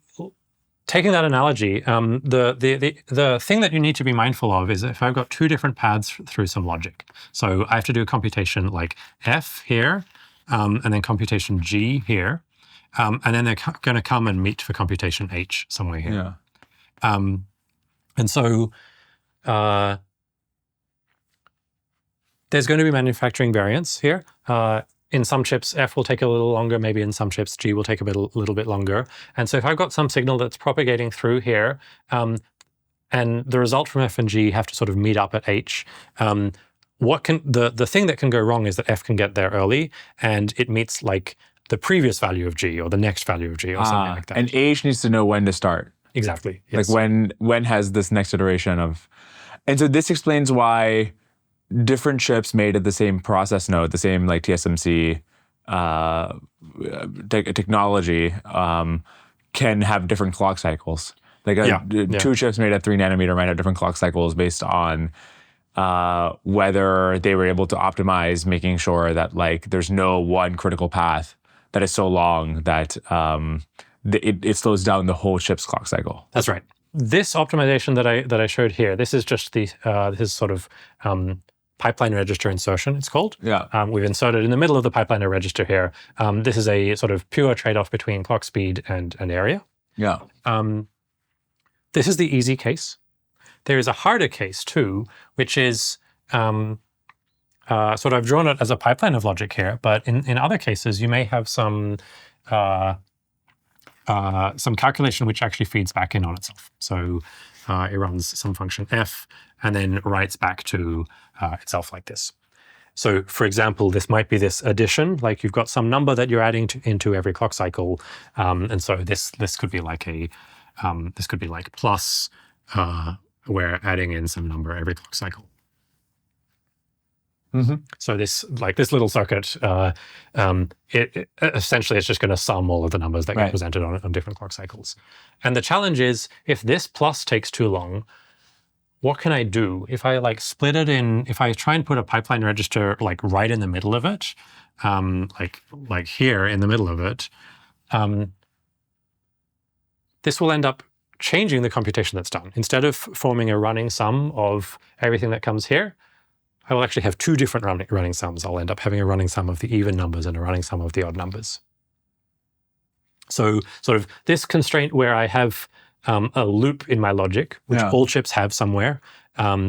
taking that analogy, the thing that you need to be mindful of is if I've got two different paths through some logic. So I have to do a computation like F here, and then computation G here, and then they're going to come and meet for computation H somewhere here. Yeah. And so there's going to be manufacturing variance here. In some chips, F will take a little longer. Maybe in some chips, G will take a little bit longer. And so if I've got some signal that's propagating through here, and the result from F and G have to sort of meet up at H, the thing that can go wrong is that F can get there early, and it meets like the previous value of G or the next value of G or something like that. And H needs to know when to start. Exactly. Yes. Like when has this next iteration of, and so this explains why different chips made at the same process node, the same like TSMC technology, can have different clock cycles. Like two chips made at 3 nanometer might have different clock cycles based on whether they were able to optimize making sure that like there's no one critical path that is so long that it slows down the whole chip's clock cycle. That's right. This optimization that I showed here, this is just this is sort of pipeline register insertion, it's called. Yeah. We've inserted in the middle of the pipeline register here. This is a sort of pure trade-off between clock speed and area. Yeah. This is the easy case. There is a harder case too, which is so I've drawn it as a pipeline of logic here, but in other cases you may have some calculation which actually feeds back in on itself. So it runs some function f and then writes back to itself like this. So for example, this might be this addition, like you've got some number that you're adding into every clock cycle, and so this could be like this could be like plus we're adding in some number every clock cycle. Mm-hmm. So this little circuit, it essentially it's just going to sum all of the numbers that get presented on different clock cycles. And the challenge is, if this plus takes too long, what can I do? If I like split it in, if I try and put a pipeline register like right in the middle of it, like here in the middle of it, this will end up changing the computation that's done. Instead of forming a running sum of everything that comes here, I will actually have two different running sums. I'll end up having a running sum of the even numbers and a running sum of the odd numbers. So sort of this constraint where I have a loop in my logic, which all chips have somewhere,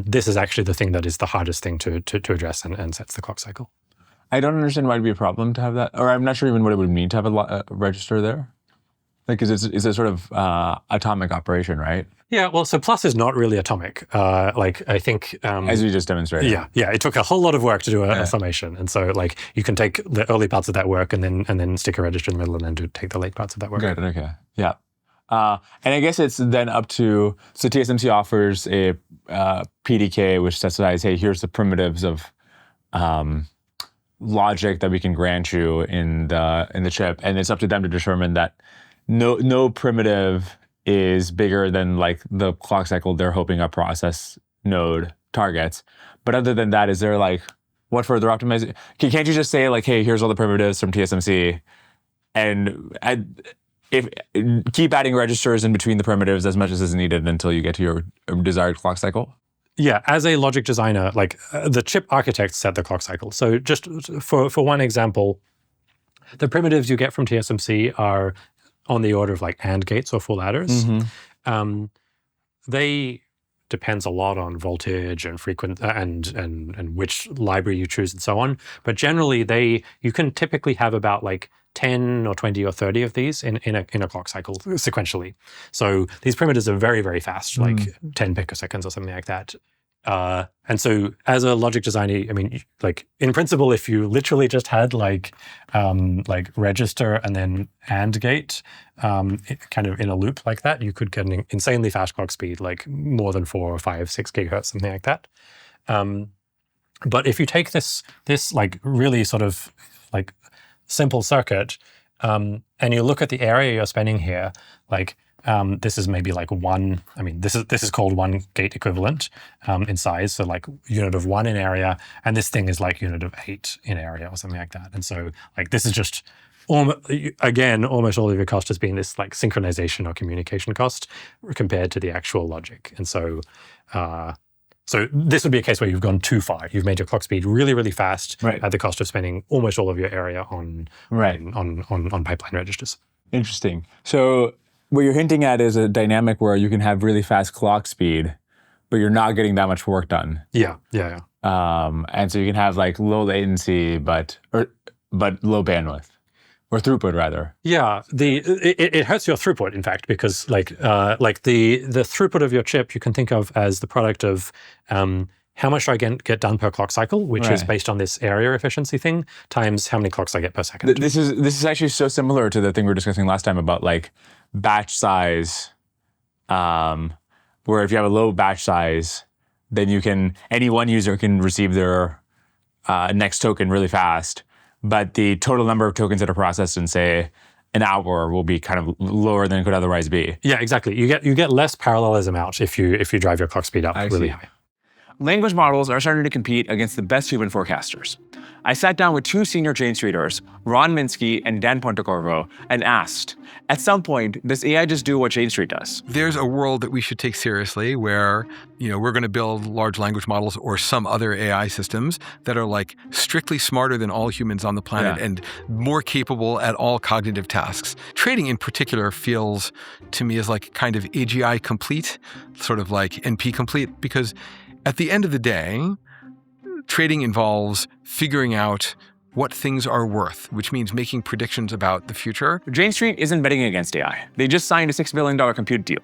this is actually the thing that is the hardest thing to address and sets the clock cycle. I don't understand why it'd be a problem to have that, or I'm not sure even what it would mean to have a register there. Like, it's a sort of atomic operation, right? Yeah, well, so plus is not really atomic. Like, I think... as we just demonstrated. Yeah, it took a whole lot of work to do a summation. And so, like, you can take the early parts of that work and then stick a register in the middle and then take the late parts of that work. Good, okay, yeah. And I guess it's then up to... So TSMC offers a PDK which specifies, hey, here's the primitives of logic that we can grant you in the chip. And it's up to them to determine that no primitive is bigger than like the clock cycle they're hoping a process node targets. But other than that, is there like, what further optimization? Can't you just say like, hey, here's all the primitives from TSMC, and keep adding registers in between the primitives as much as is needed until you get to your desired clock cycle? Yeah, as a logic designer, like the chip architects set the clock cycle. So just for one example, the primitives you get from TSMC are on the order of like AND gates or full adders. Mm-hmm. They depends a lot on voltage and frequency and which library you choose and so on. But generally, you can typically have about like 10 or 20 or 30 of these in a clock cycle sequentially. So these primitives are very, very fast, like 10 picoseconds or something like that. And so as a logic designer, I mean, like in principle, if you literally just had like register and then AND gate kind of in a loop like that, you could get an insanely fast clock speed, like more than 4 or 5, 6 gigahertz, something like that. But if you take this like really sort of like simple circuit and you look at the area you're spending here, like This is maybe like one. I mean, this is called one gate equivalent in size, so like unit of 1 in area, and this thing is like unit of 8 in area or something like that. And so like this is just again, almost all of your cost has been this like synchronization or communication cost compared to the actual logic. And so so this would be a case where you've gone too far. You've made your clock speed really, really fast at the cost of spending almost all of your area on pipeline registers. Interesting. So what you're hinting at is a dynamic where you can have really fast clock speed, but you're not getting that much work done. Yeah. And so you can have like low latency, but low bandwidth. Or throughput, rather. Yeah, it hurts your throughput, in fact, because like the throughput of your chip you can think of as the product of how much do I get done per clock cycle, which is based on this area efficiency thing, times how many clocks I get per second. This is actually so similar to the thing we were discussing last time about like batch size, where if you have a low batch size, then any one user can receive their next token really fast. But the total number of tokens that are processed in, say, an hour will be kind of lower than it could otherwise be. Yeah, exactly. You get less parallelism out if you drive your clock speed up really high. Language models are starting to compete against the best human forecasters. I sat down with 2 senior Jane Streeters, Ron Minsky and Dan Pontecorvo, and asked, at some point, does AI just do what Jane Street does? There's a world that we should take seriously where, we're going to build large language models or some other AI systems that are like strictly smarter than all humans on the planet and more capable at all cognitive tasks. Trading in particular feels to me as like kind of AGI complete, sort of like NP complete, because at the end of the day, trading involves figuring out what things are worth, which means making predictions about the future. Jane Street isn't betting against AI. They just signed a $6 billion compute deal.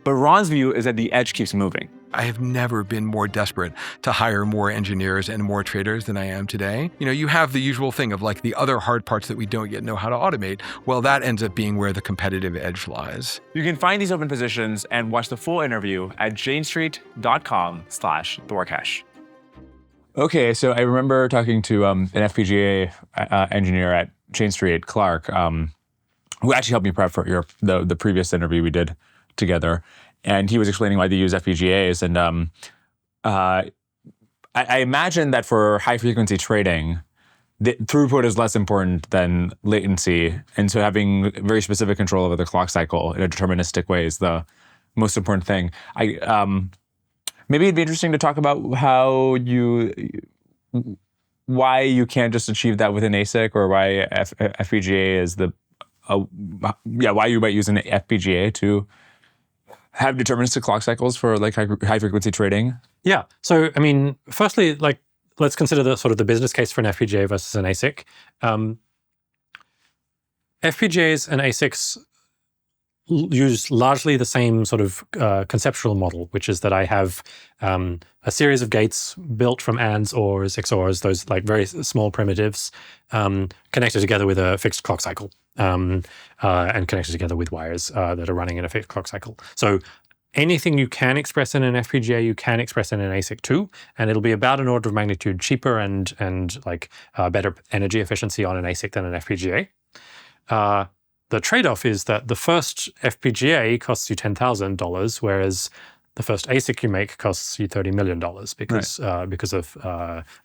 But Ron's view is that the edge keeps moving. I have never been more desperate to hire more engineers and more traders than I am today. You have the usual thing of like the other hard parts that we don't yet know how to automate. Well, that ends up being where the competitive edge lies. You can find these open positions and watch the full interview at janestreet.com/TheWorkHash. Okay, so I remember talking to an FPGA engineer at Jane Street, Clark, who actually helped me prep for the previous interview we did together. And he was explaining why they use FPGAs. And I imagine that for high-frequency trading, the throughput is less important than latency. And so having very specific control over the clock cycle in a deterministic way is the most important thing. Maybe it'd be interesting to talk about why you can't just achieve that with an ASIC, or why FPGA is why you might use an FPGA to have deterministic clock cycles for like high frequency trading. Yeah. So I mean, firstly, like let's consider the sort of the business case for an FPGA versus an ASIC. FPGAs and ASICs use largely the same sort of conceptual model, which is that I have a series of gates built from ANDs, ORs, XORs, those like very small primitives, connected together with a fixed clock cycle, and connected together with wires that are running in a fixed clock cycle. So anything you can express in an FPGA, you can express in an ASIC too, and it'll be about an order of magnitude cheaper and like better energy efficiency on an ASIC than an FPGA. The trade-off is that the first FPGA costs you $10,000, whereas the first ASIC you make costs you $30 million because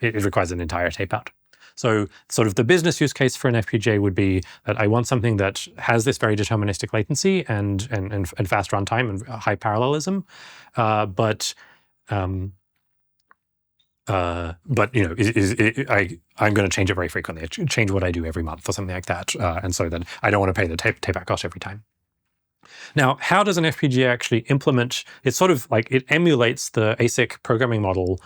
it requires an entire tape-out. So sort of the business use case for an FPGA would be that I want something that has this very deterministic latency and fast runtime and high parallelism, but I'm going to change it very frequently. I change what I do every month or something like that, and so then I don't want to pay the tape-out cost every time. Now, how does an FPGA actually implement? It's sort of like it emulates the ASIC programming model,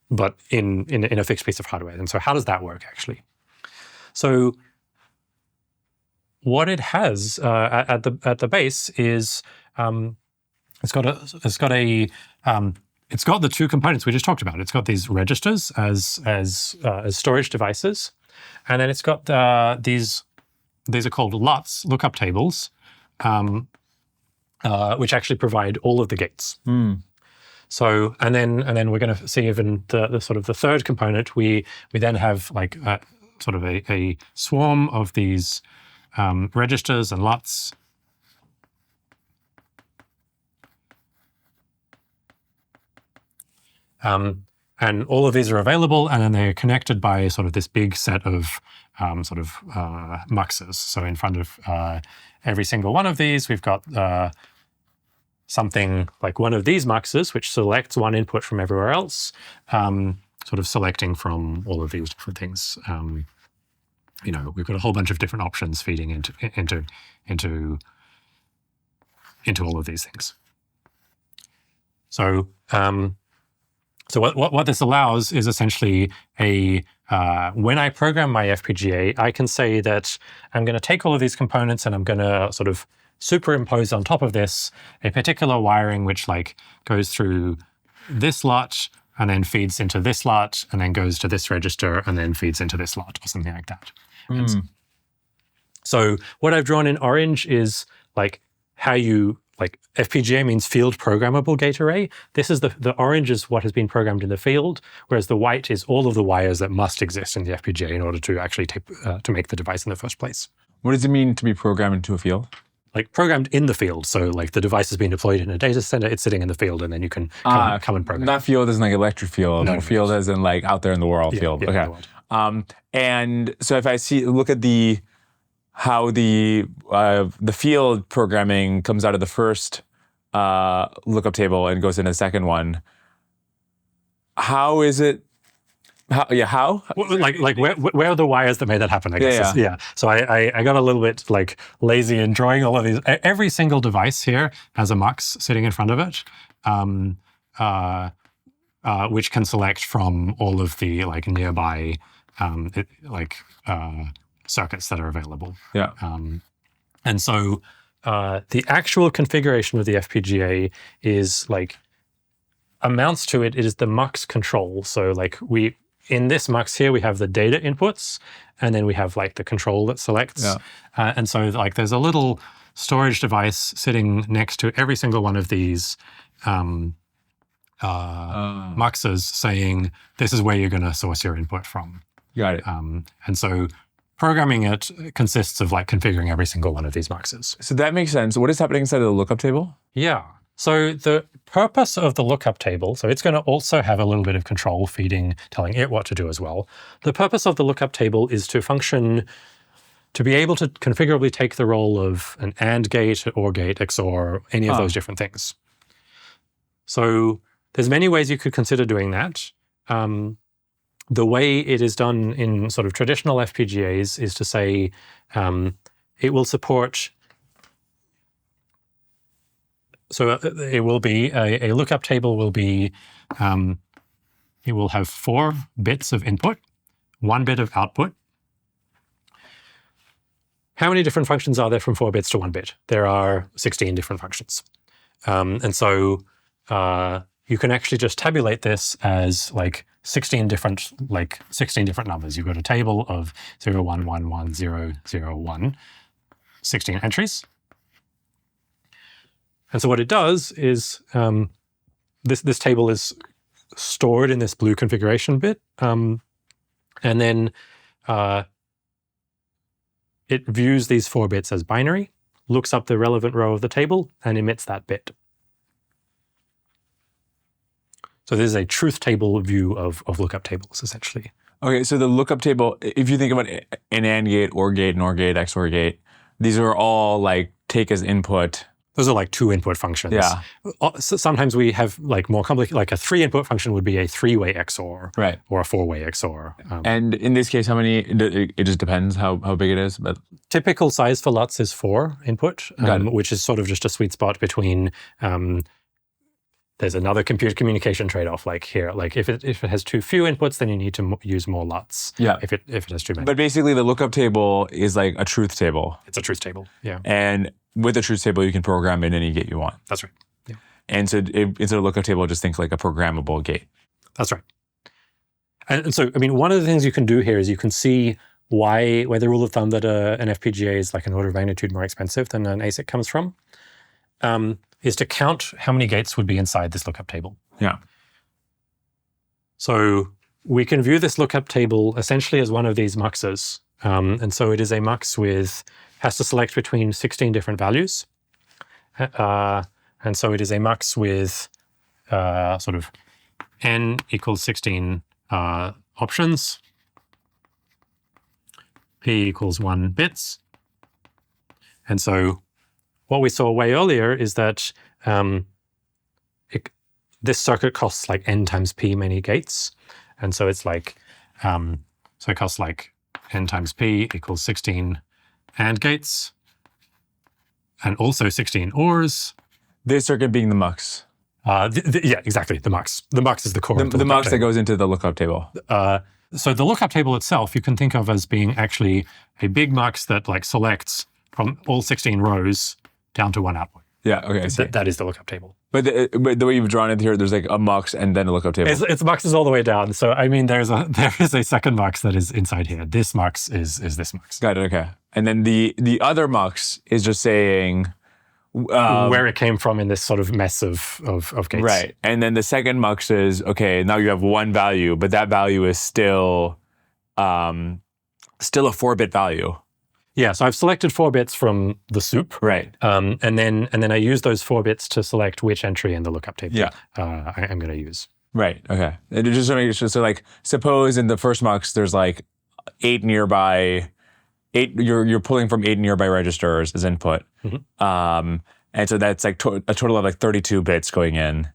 but in a fixed piece of hardware. And so, how does that work actually? So, what it has at the base is it's got the two components we just talked about. It's got these registers as storage devices, and then it's got these are called LUTs, lookup tables, which actually provide all of the gates. So and then we're going to see even the sort of the third component. We then have like sort of a swarm of these registers and LUTs And all of these are available, and then they're connected by sort of this big set of muxes. So in front of every single one of these, we've got something like one of these muxes, which selects one input from everywhere else, sort of selecting from all of these different things. We've got a whole bunch of different options feeding into all of these things. So what this allows is essentially when I program my FPGA, I can say that I'm going to take all of these components and I'm going to sort of superimpose on top of this a particular wiring which like goes through this lot and then feeds into this lot and then goes to this register and then feeds into this lot or something like that. So what I've drawn in orange is like how you, like FPGA means field programmable gate array. This is the orange is what has been programmed in the field, whereas the white is all of the wires that must exist in the FPGA in order to actually to make the device in the first place. What does it mean to be programmed into a field? Like programmed in the field. So like the device has been deployed in a data center, it's sitting in the field, and then you can come and program. Not field as in like electric field, No, field as in like out there in the world field. Yeah, okay. in the world. And so if I look at how the field programming comes out of the first lookup table and goes in a second one, how is it? How? Like where are the wires that made that happen? I guess. Yeah. So I got a little bit like lazy in drawing all of these. Every single device here has a mux sitting in front of it, which can select from all of the like nearby circuits that are available. Yeah. And so the actual configuration of the FPGA is like amounts to it is the mux control. So like in this mux here, we have the data inputs, and then we have like the control that selects. Yeah. And so like there's a little storage device sitting next to every single one of these muxes saying, this is where you're going to source your input from. Got it. And so programming it consists of like configuring every single one of these muxes. So that makes sense. What is happening inside of the lookup table? Yeah. So the purpose of the lookup table, so it's going to also have a little bit of control feeding, telling it what to do as well. The purpose of the lookup table is to function, to be able to configurably take the role of an AND gate, OR gate, XOR, any of those different things. So there's many ways you could consider doing that. The way it is done in sort of traditional FPGAs is to say it will support. So it will be a lookup table will be, it will have 4 bits of input, 1 bit of output. How many different functions are there from 4 bits to 1 bit? There are 16 different functions. And so you can actually just tabulate this as like 16 different numbers. You've got a table of 0, 1, 1, 1, 0, 0, 1, 16 entries. And so what it does is this table is stored in this blue configuration bit, and then it views these 4 bits as binary, looks up the relevant row of the table, and emits that bit. So this is a truth table view of lookup tables, essentially. Okay, so the lookup table, if you think about an AND gate, OR gate, NOR gate, XOR gate, these are all like take as input. Those are like 2 input functions. Yeah. So sometimes we have like more complicated, like a 3 input function would be a 3-way XOR, right, or a 4-way XOR. And in this case, how many? It just depends how big it is. But typical size for LUTs is 4 input, which is sort of just a sweet spot between. There's another computer communication trade-off, like here. Like if it has too few inputs, then you need to use more LUTs. Yeah. If it has too many. But basically, the lookup table is like a truth table. It's a truth table. Yeah. And with the truth table, you can program in any gate you want. That's right. Yeah. And so instead of lookup table, just think like a programmable gate. That's right. And so, I mean, one of the things you can do here is you can see where the rule of thumb that an FPGA is like an order of magnitude more expensive than an ASIC comes from, is to count how many gates would be inside this lookup table. Yeah. So we can view this lookup table essentially as one of these muxes. And so it is a mux has to select between 16 different values. And so it is a mux with sort of n equals 16 options, p equals 1 bits. And so what we saw way earlier is that this circuit costs like n times p many gates. And so it's like, so it costs like n times p equals 16 AND gates, and also 16 ORs. This circuit being the mux. Yeah, exactly, the mux. The mux is the core of the mux table. that goes into the lookup table. So the lookup table itself, you can think of as being actually a big mux that like selects from all 16 rows down to one output. Yeah, okay, I see. That is the lookup table. But the way you've drawn it here, there's like a mux and then a lookup table. It's muxes all the way down. So I mean, there is a second mux that is inside here. This mux is this mux. Got it, okay. And then the other mux is just saying... where it came from in this sort of mess of gates. Right. And then the second mux is, okay, now you have one value, but that value is still a 4-bit value. Yeah, so I've selected 4 bits from the soup. Right. And then I use those 4 bits to select which entry in the lookup table Yeah. I'm going to use. Right, okay. And just to make sure, so like, suppose in the first mux, there's like 8 nearby, you're pulling from 8 nearby registers as input. Mm-hmm. And so that's like a total of like 32 bits going in.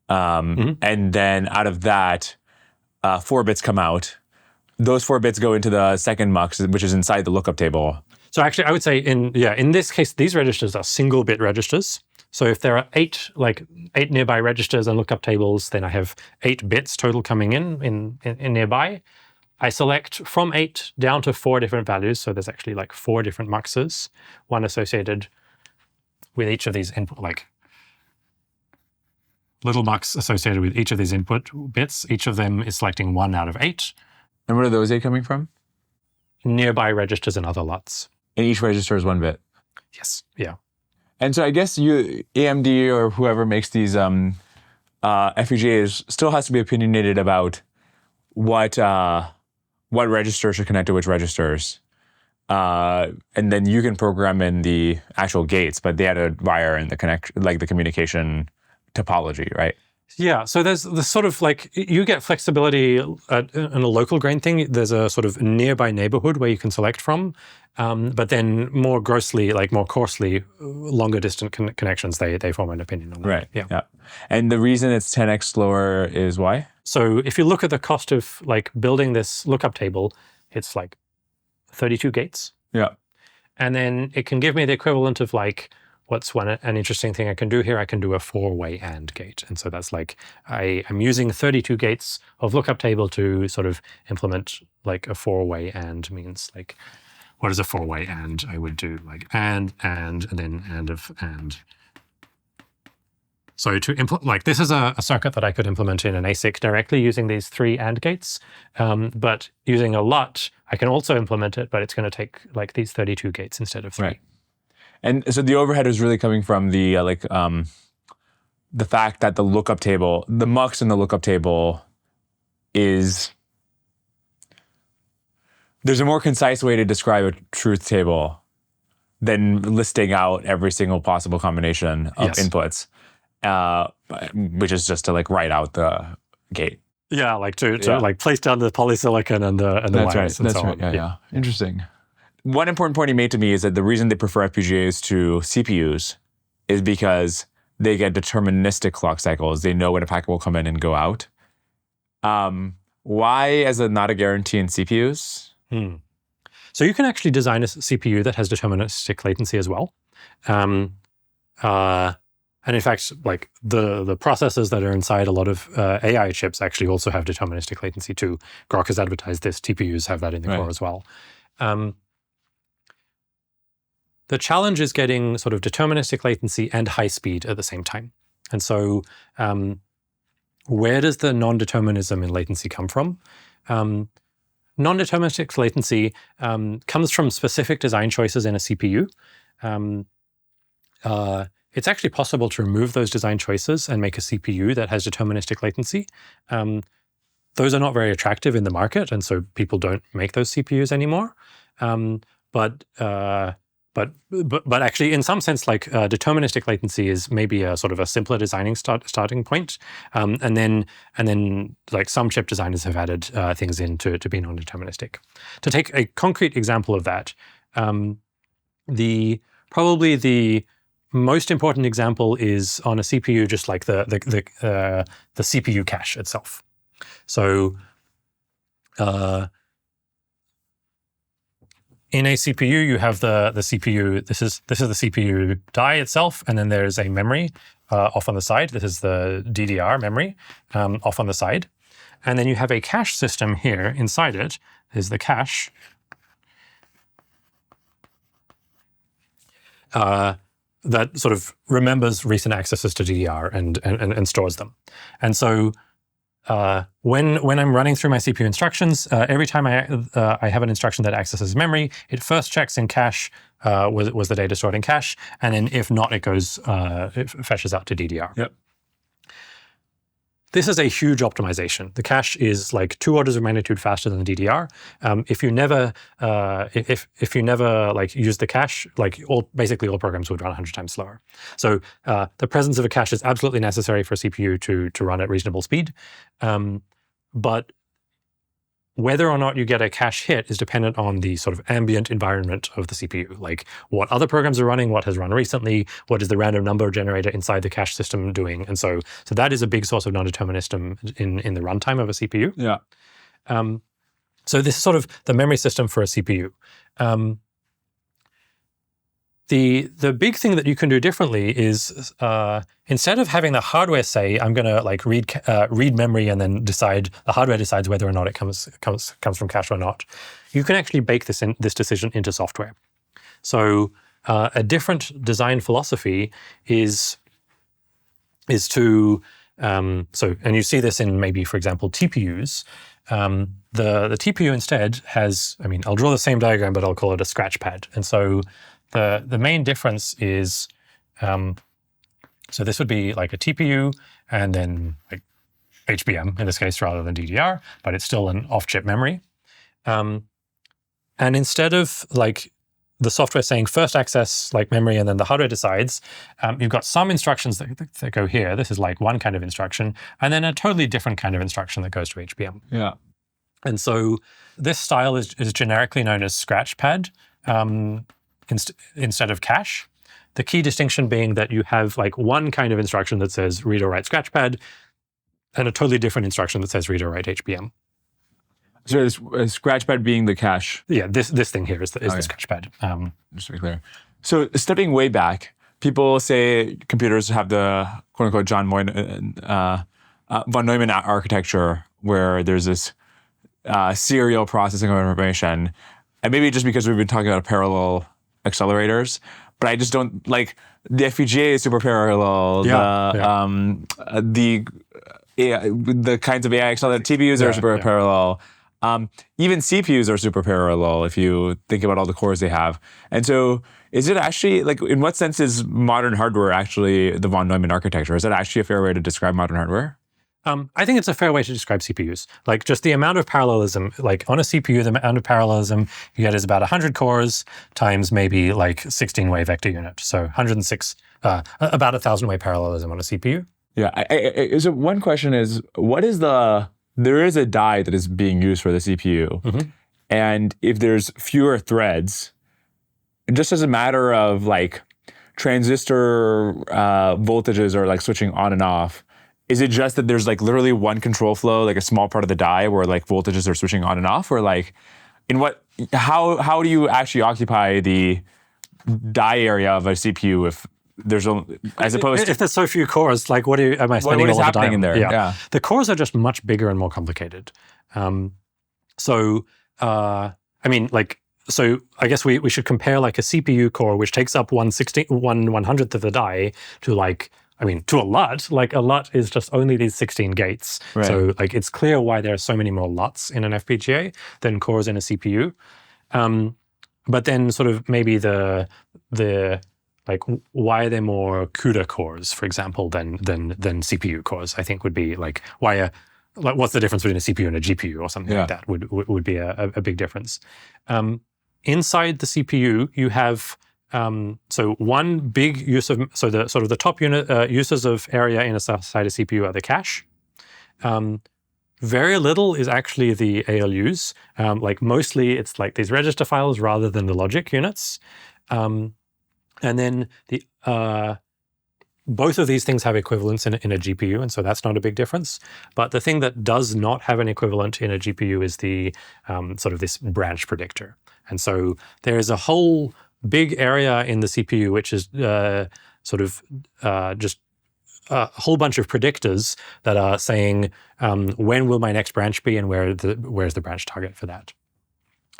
And then out of that, 4 bits come out. Those 4 bits go into the second mux, which is inside the lookup table. So actually, I would say in this case, these registers are single bit registers. So if there are 8 nearby registers and lookup tables, then I have 8 bits total coming in nearby. I select from 8 down to 4 different values. So there's actually like 4 different muxes, one associated with each of these input, like little mux associated with each of these input bits. Each of them is selecting 1 out of 8. And where are those 8 coming from? Nearby registers and other LUTs. And each register is 1 bit. Yes, yeah. And so I guess AMD or whoever makes these FPGAs still has to be opinionated about what registers should connect to which registers. And then you can program in the actual gates, but they had to wire in the communication topology, right? Yeah, so there's the sort of like, you get flexibility in a local grain thing. There's a sort of nearby neighborhood where you can select from, but then more grossly, like more coarsely, longer distant connections, they form an opinion on that. Right, yeah. And the reason it's 10x slower is why? So if you look at the cost of like building this lookup table, it's like 32 gates. Yeah. And then it can give me the equivalent of like, what's an interesting thing I can do here? I can do a 4-way AND gate. And so that's like, I'm using 32 gates of lookup table to sort of implement like a 4-way AND means like, what is a 4-way AND? I would do like and then AND of AND. So to implement, like this is a circuit that I could implement in an ASIC directly using these 3 AND gates. But using a LUT, I can also implement it, but it's going to take like these 32 gates instead of 3. Right. And so the overhead is really coming from the fact that the lookup table, the mux in the lookup table is, there's a more concise way to describe a truth table than listing out every single possible combination of inputs, which is just to like write out the gate. Yeah, like to like place down the polysilicon and the wires and so on. Yeah. Interesting. One important point he made to me is that the reason they prefer FPGAs to CPUs is because they get deterministic clock cycles. They know when a packet will come in and go out. Why is it not a guarantee in CPUs? So you can actually design a CPU that has deterministic latency as well. And in fact, like the processors that are inside a lot of AI chips actually also have deterministic latency too. Grok has advertised this. TPUs have that in the core as well. The challenge is getting sort of deterministic latency and high speed at the same time. And so where does the non-determinism in latency come from? Non-deterministic latency comes from specific design choices in a CPU. It's actually possible to remove those design choices and make a CPU that has deterministic latency. Those are not very attractive in the market, and so people don't make those CPUs anymore. But but actually, in some sense, like deterministic latency is maybe a sort of a simpler designing starting point, and then like some chip designers have added things in to be non-deterministic. To take a concrete example of that, probably the most important example is on a CPU, just like the CPU cache itself. So in a CPU, you have the CPU. This is the CPU die itself, and then there's a memory off on the side. This is the DDR memory off on the side, and then you have a cache system here inside it. Is the cache. That sort of remembers recent accesses to DDR and stores them. And so when I'm running through my CPU instructions, every time I have an instruction that accesses memory, it first checks in cache, was the data stored in cache, and then if not, it fetches out to DDR. Yep. This is a huge optimization. The cache is like 2 orders of magnitude faster than the DDR. If you never, if you never like use the cache, like basically all programs would run 100 times slower. So the presence of a cache is absolutely necessary for a CPU to run at reasonable speed. But whether or not you get a cache hit is dependent on the sort of ambient environment of the CPU, like what other programs are running, what has run recently, what is the random number generator inside the cache system doing. And so that is a big source of non-determinism in the runtime of a CPU. Yeah. So this is sort of the memory system for a CPU. The big thing that you can do differently is instead of having the hardware say, I'm going to like read memory and then the hardware decides whether or not it comes from cache or not, you can actually bake this decision into software. So a different design philosophy is to, and you see this in maybe, for example, TPUs. The TPU instead has, I'll draw the same diagram, but I'll call it a scratchpad. And so the main difference is, so this would be like a TPU and then like HBM in this case rather than DDR, but it's still an off-chip memory. And instead of like the software saying first access like memory and then the hardware decides, you've got some instructions that go here. This is like one kind of instruction, and then a totally different kind of instruction that goes to HBM. Yeah. And so this style is generically known as scratchpad. Instead of cache. The key distinction being that you have like one kind of instruction that says read or write scratchpad and a totally different instruction that says read or write HBM. So is scratchpad being the cache? Yeah, this thing here is the scratchpad. Just to be clear. So stepping way back, people say computers have the quote unquote von Neumann architecture where there's this serial processing of information. And maybe just because we've been talking about parallel accelerators, but I just don't like the FPGA is super parallel. The kinds of AI accelerators, TPUs are super parallel. Even CPUs are super parallel if you think about all the cores they have. And so is it actually, like, in what sense is modern hardware actually the von Neumann architecture? Is that actually a fair way to describe modern hardware? I think it's a fair way to describe CPUs. Like just the amount of parallelism, like on a CPU, the amount of parallelism you get is about 100 cores times maybe like 16-way vector unit. So 106, about 1,000-way parallelism on a CPU. Yeah. So one question is, there is a die that is being used for the CPU. Mm-hmm. And if there's fewer threads, just as a matter of like transistor voltages or like switching on and off, is it just that there's like literally one control flow, like a small part of the die where like voltages are switching on and off, or like how do you actually occupy the die area of a CPU if there's if there's so few cores, like what am I spending all the time in there? Yeah. The cores are just much bigger and more complicated. So I guess we should compare like a CPU core, which takes up 1/100th of the die, to like, to a LUT. Like a LUT is just only these 16 gates. Right. So like it's clear why there are so many more LUTs in an FPGA than cores in a CPU. But then sort of maybe the like why are there more CUDA cores, for example, than CPU cores? I think would be like what's the difference between a CPU and a GPU or something like that would be a big difference. Inside the CPU, you have So one big use of, so the sort of the top uses of area inside a CPU are the cache. Very little is actually the ALUs. Like mostly it's like these register files rather than the logic units. And then both of these things have equivalents in a GPU, and so that's not a big difference. But the thing that does not have an equivalent in a GPU is the sort of this branch predictor. And so there is a whole big area in the CPU, which is just a whole bunch of predictors that are saying when will my next branch be and where's the branch target for that.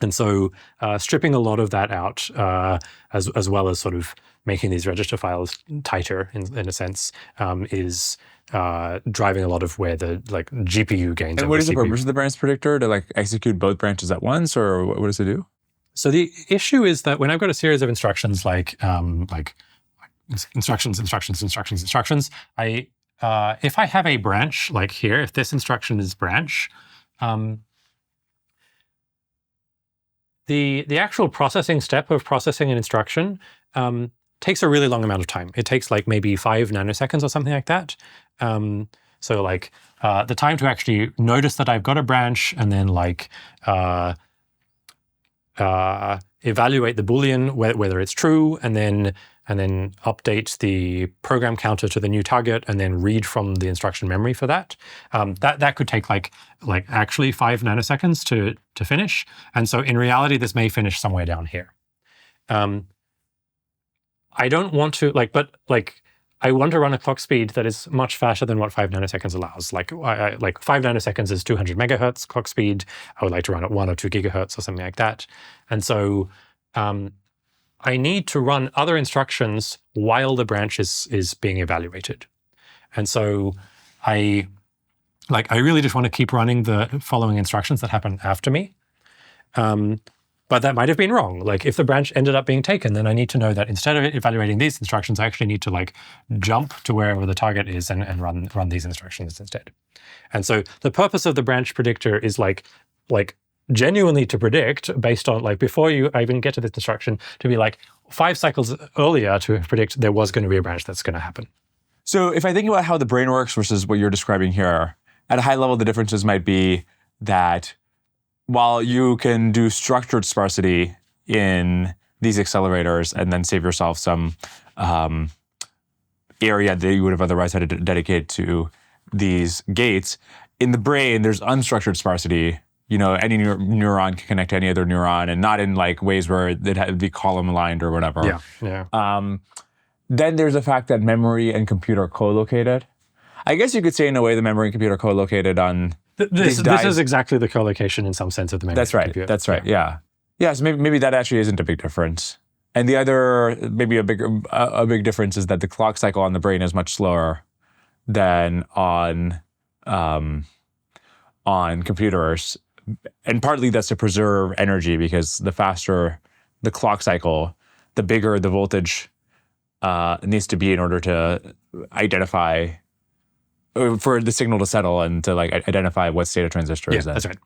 And so stripping a lot of that out, as well as sort of making these register files tighter in a sense, is driving a lot of where the GPU gains. And what is the purpose of the branch predictor? To execute both branches at once, or what does it do? So the issue is that when I've got a series of instructions like instructions, if I have a branch like here, if this instruction is branch, the actual processing step of processing an instruction takes a really long amount of time. It takes like maybe 5 nanoseconds or something like that. So the time to actually notice that I've got a branch and then evaluate the Boolean, whether it's true, and then update the program counter to the new target, and then read from the instruction memory for that. That could take like actually 5 nanoseconds to finish. And so in reality, this may finish somewhere down here. I don't want to I want to run a clock speed that is much faster than what 5 nanoseconds allows. 5 nanoseconds is 200 megahertz clock speed. I would like to run at 1 or 2 gigahertz or something like that. And so I need to run other instructions while the branch is being evaluated. And so I really just want to keep running the following instructions that happen after me. But that might have been wrong. Like if the branch ended up being taken, then I need to know that instead of evaluating these instructions, I actually need to jump to wherever the target is and run these instructions instead. And so the purpose of the branch predictor is genuinely to predict based on before I even get to this instruction, to be 5 cycles earlier to predict there was going to be a branch that's going to happen. So if I think about how the brain works versus what you're describing here, at a high level, the differences might be that while you can do structured sparsity in these accelerators and then save yourself some area that you would have otherwise had to dedicate to these gates, in the brain, there's unstructured sparsity. Any neuron can connect to any other neuron, and not in ways where it had to be column aligned or whatever. Yeah. Then there's the fact that memory and computer are co-located. I guess you could say in a way the memory and computer are co-located on this is exactly the co-location in some sense of the memory. That's right. Computer. That's right. Yeah. So maybe that actually isn't a big difference. And the other, maybe a big difference is that the clock cycle on the brain is much slower than on computers. And partly that's to preserve energy, because the faster the clock cycle, the bigger the voltage needs to be in order to identify, for the signal to settle and to identify what state of transistor is in. That's right.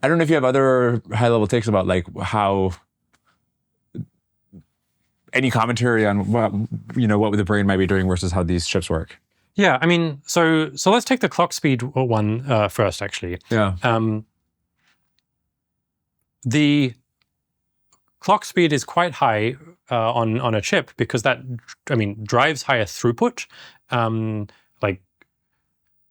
I don't know if you have other high-level takes about how, any commentary on what the brain might be doing versus how these chips work. Yeah, I mean, so let's take the clock speed one first, actually. Yeah. The clock speed is quite high on a chip because that, drives higher throughput.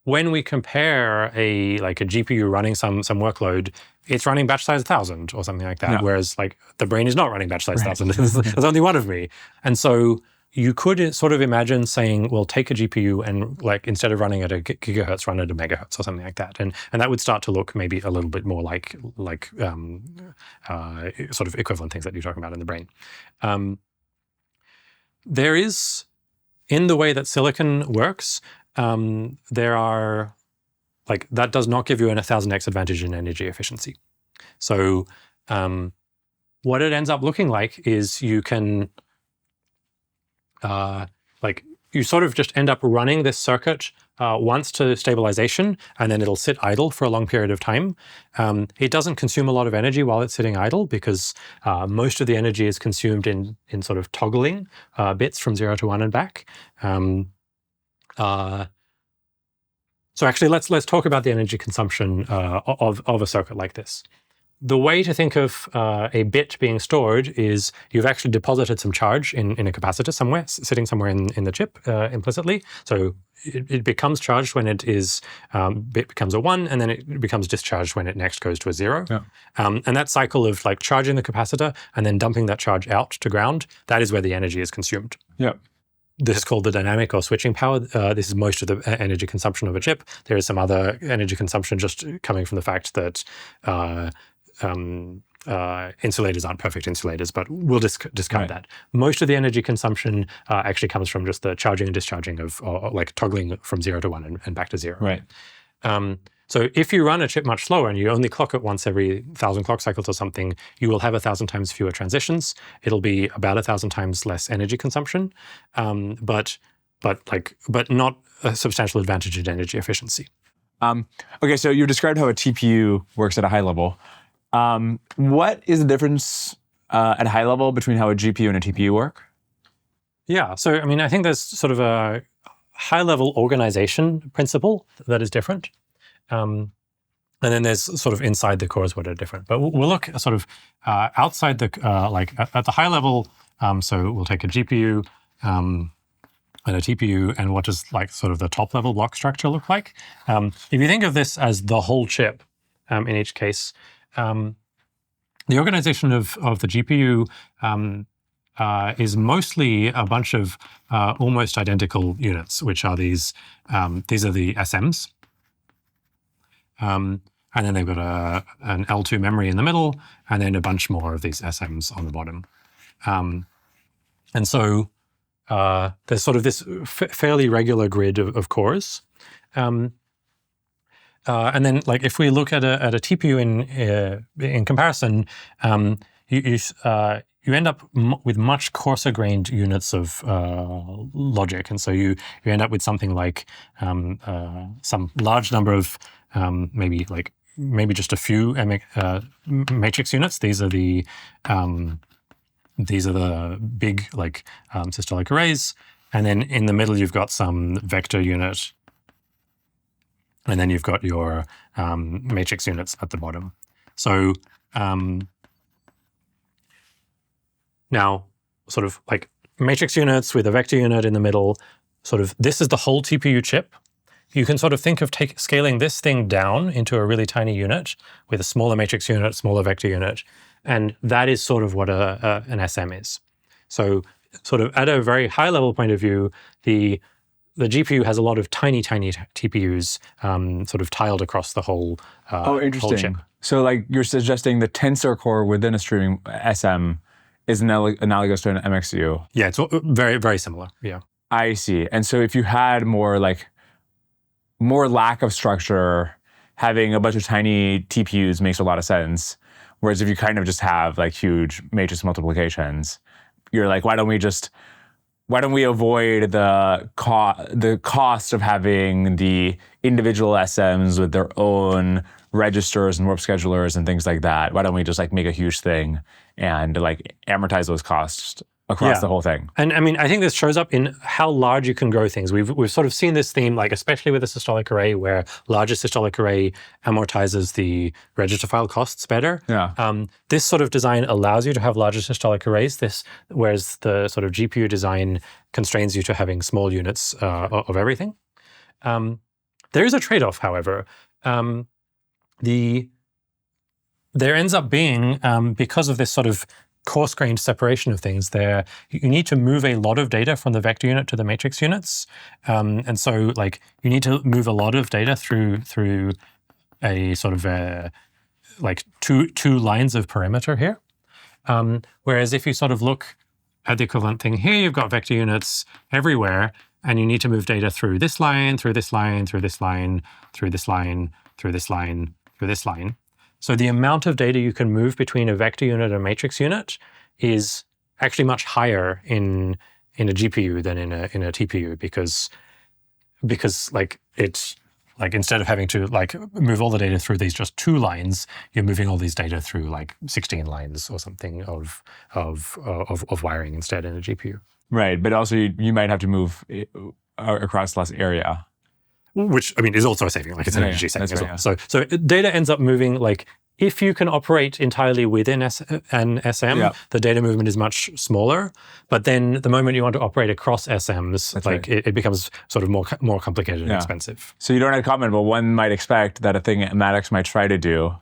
When we compare a GPU running some workload, it's running batch size 1,000 or something like that, Yeah. whereas the brain is not running batch size 1,000. There's only one of me. And so you could sort of imagine saying, well, take a GPU and instead of running at a gigahertz, run at a megahertz or something like that. And that would start to look maybe a little bit more like sort of equivalent things that you're talking about in the brain. There is, in the way that silicon works, there are, that does not give you an 1,000x advantage in energy efficiency. So what it ends up looking like is you can, you sort of just end up running this circuit once to stabilization, and then it'll sit idle for a long period of time. It doesn't consume a lot of energy while it's sitting idle because most of the energy is consumed in sort of toggling bits from 0 to 1 and back. So actually, let's talk about the energy consumption of a circuit like this. The way to think of a bit being stored is you've actually deposited some charge in a capacitor somewhere, sitting somewhere in the chip implicitly. So it becomes charged when it becomes a 1, and then it becomes discharged when it next goes to a 0. Yeah. And that cycle of like charging the capacitor and then dumping that charge out to ground, that is where the energy is consumed. Yeah. This is called the dynamic or switching power. This is most of the energy consumption of a chip. There is some other energy consumption just coming from the fact that insulators aren't perfect insulators, but we'll discard that. Most of the energy consumption actually comes from just the charging and discharging of, or like toggling from 0 to 1 and back to 0. Right. So if you run a chip much slower and you only clock it once every 1,000 clock cycles or something, you will have 1,000 times fewer transitions. It'll be about 1,000 times less energy consumption, but not a substantial advantage in energy efficiency. Okay, so you described how a TPU works at a high level. What is the difference at a high level between how a GPU and a TPU work? Yeah, so I mean, I think there's sort of a high-level organization principle that is different. And then there's sort of inside the cores what are different. But we'll look sort of outside the, like at the high level. So we'll take a GPU and a TPU, and what does like sort of the top level block structure look like? If you think of this as the whole chip in each case, the organization of the GPU is mostly a bunch of almost identical units, which are these are the SMs. And then they've got an L2 memory in the middle, and then a bunch more of these SMs on the bottom. And so there's sort of this fairly regular grid of cores. And then, like, if we look at a TPU in comparison, you end up with much coarser-grained units of logic, and so you end up with something like some large number of maybe just a few matrix units. These are the big systolic arrays, and then in the middle you've got some vector unit, and then you've got your matrix units at the bottom. So now, sort of like matrix units with a vector unit in the middle, sort of this is the whole TPU chip. You can sort of think of scaling this thing down into a really tiny unit with a smaller matrix unit, smaller vector unit, and that is sort of what an SM is. So sort of at a very high level point of view, the GPU has a lot of tiny TPUs sort of tiled across the whole interesting. whole chip. So like you're suggesting the tensor core within a streaming SM is analogous to an MXU. Yeah, it's very, very similar. Yeah. I see. And so if you had more lack of structure, having a bunch of tiny TPUs makes a lot of sense. Whereas if you kind of just have like huge matrix multiplications, you're like, why don't we avoid the cost of having the individual SMs with their own registers and warp schedulers and things like that? Why don't we just like make a huge thing and like amortize those costs across the whole thing? And I mean, I think this shows up in how large you can grow things. We've sort of seen this theme, like especially with the systolic array, where larger systolic array amortizes the register file costs better. Yeah. This sort of design allows you to have larger systolic arrays. Whereas the sort of GPU design constrains you to having small units of everything. There is a trade-off, however. There ends up being, because of this sort of coarse-grained separation of things, you need to move a lot of data from the vector unit to the matrix units. And so like you need to move a lot of data through a sort of like two lines of perimeter here. Whereas if you sort of look at the equivalent thing here, you've got vector units everywhere, and you need to move data through this line, through this line, through this line, through this line, through this line, through this line. So the amount of data you can move between a vector unit and a matrix unit is actually much higher in in a GPU than in a TPU because like it's like instead of having to like move all the data through these just 2 lines, you're moving all these data through like 16 lines or something of wiring instead in a GPU. Right, but also you might have to move across less area. Which, I mean, is also a saving, like it's an energy saving as well. Right, So data ends up moving, like, if you can operate entirely within an SM, the data movement is much smaller. But then the moment you want to operate across SMs, it becomes sort of more complicated and expensive. So you don't have to comment, but one might expect that a thing MatX might try to do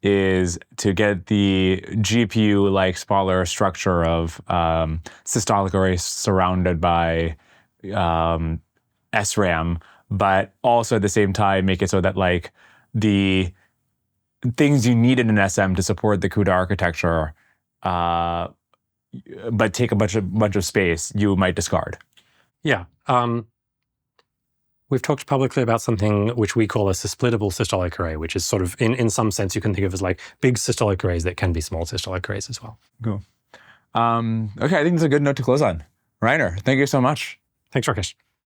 is to get the GPU-like smaller structure of systolic arrays surrounded by SRAM, but also at the same time make it so that like the things you need in an SM to support the CUDA architecture, but take a bunch of space, you might discard. Yeah. We've talked publicly about something which we call a splittable systolic array, which is sort of, in some sense, you can think of as like big systolic arrays that can be small systolic arrays as well. Cool. Okay, I think that's a good note to close on. Reiner, thank you so much. Thanks, Rakesh.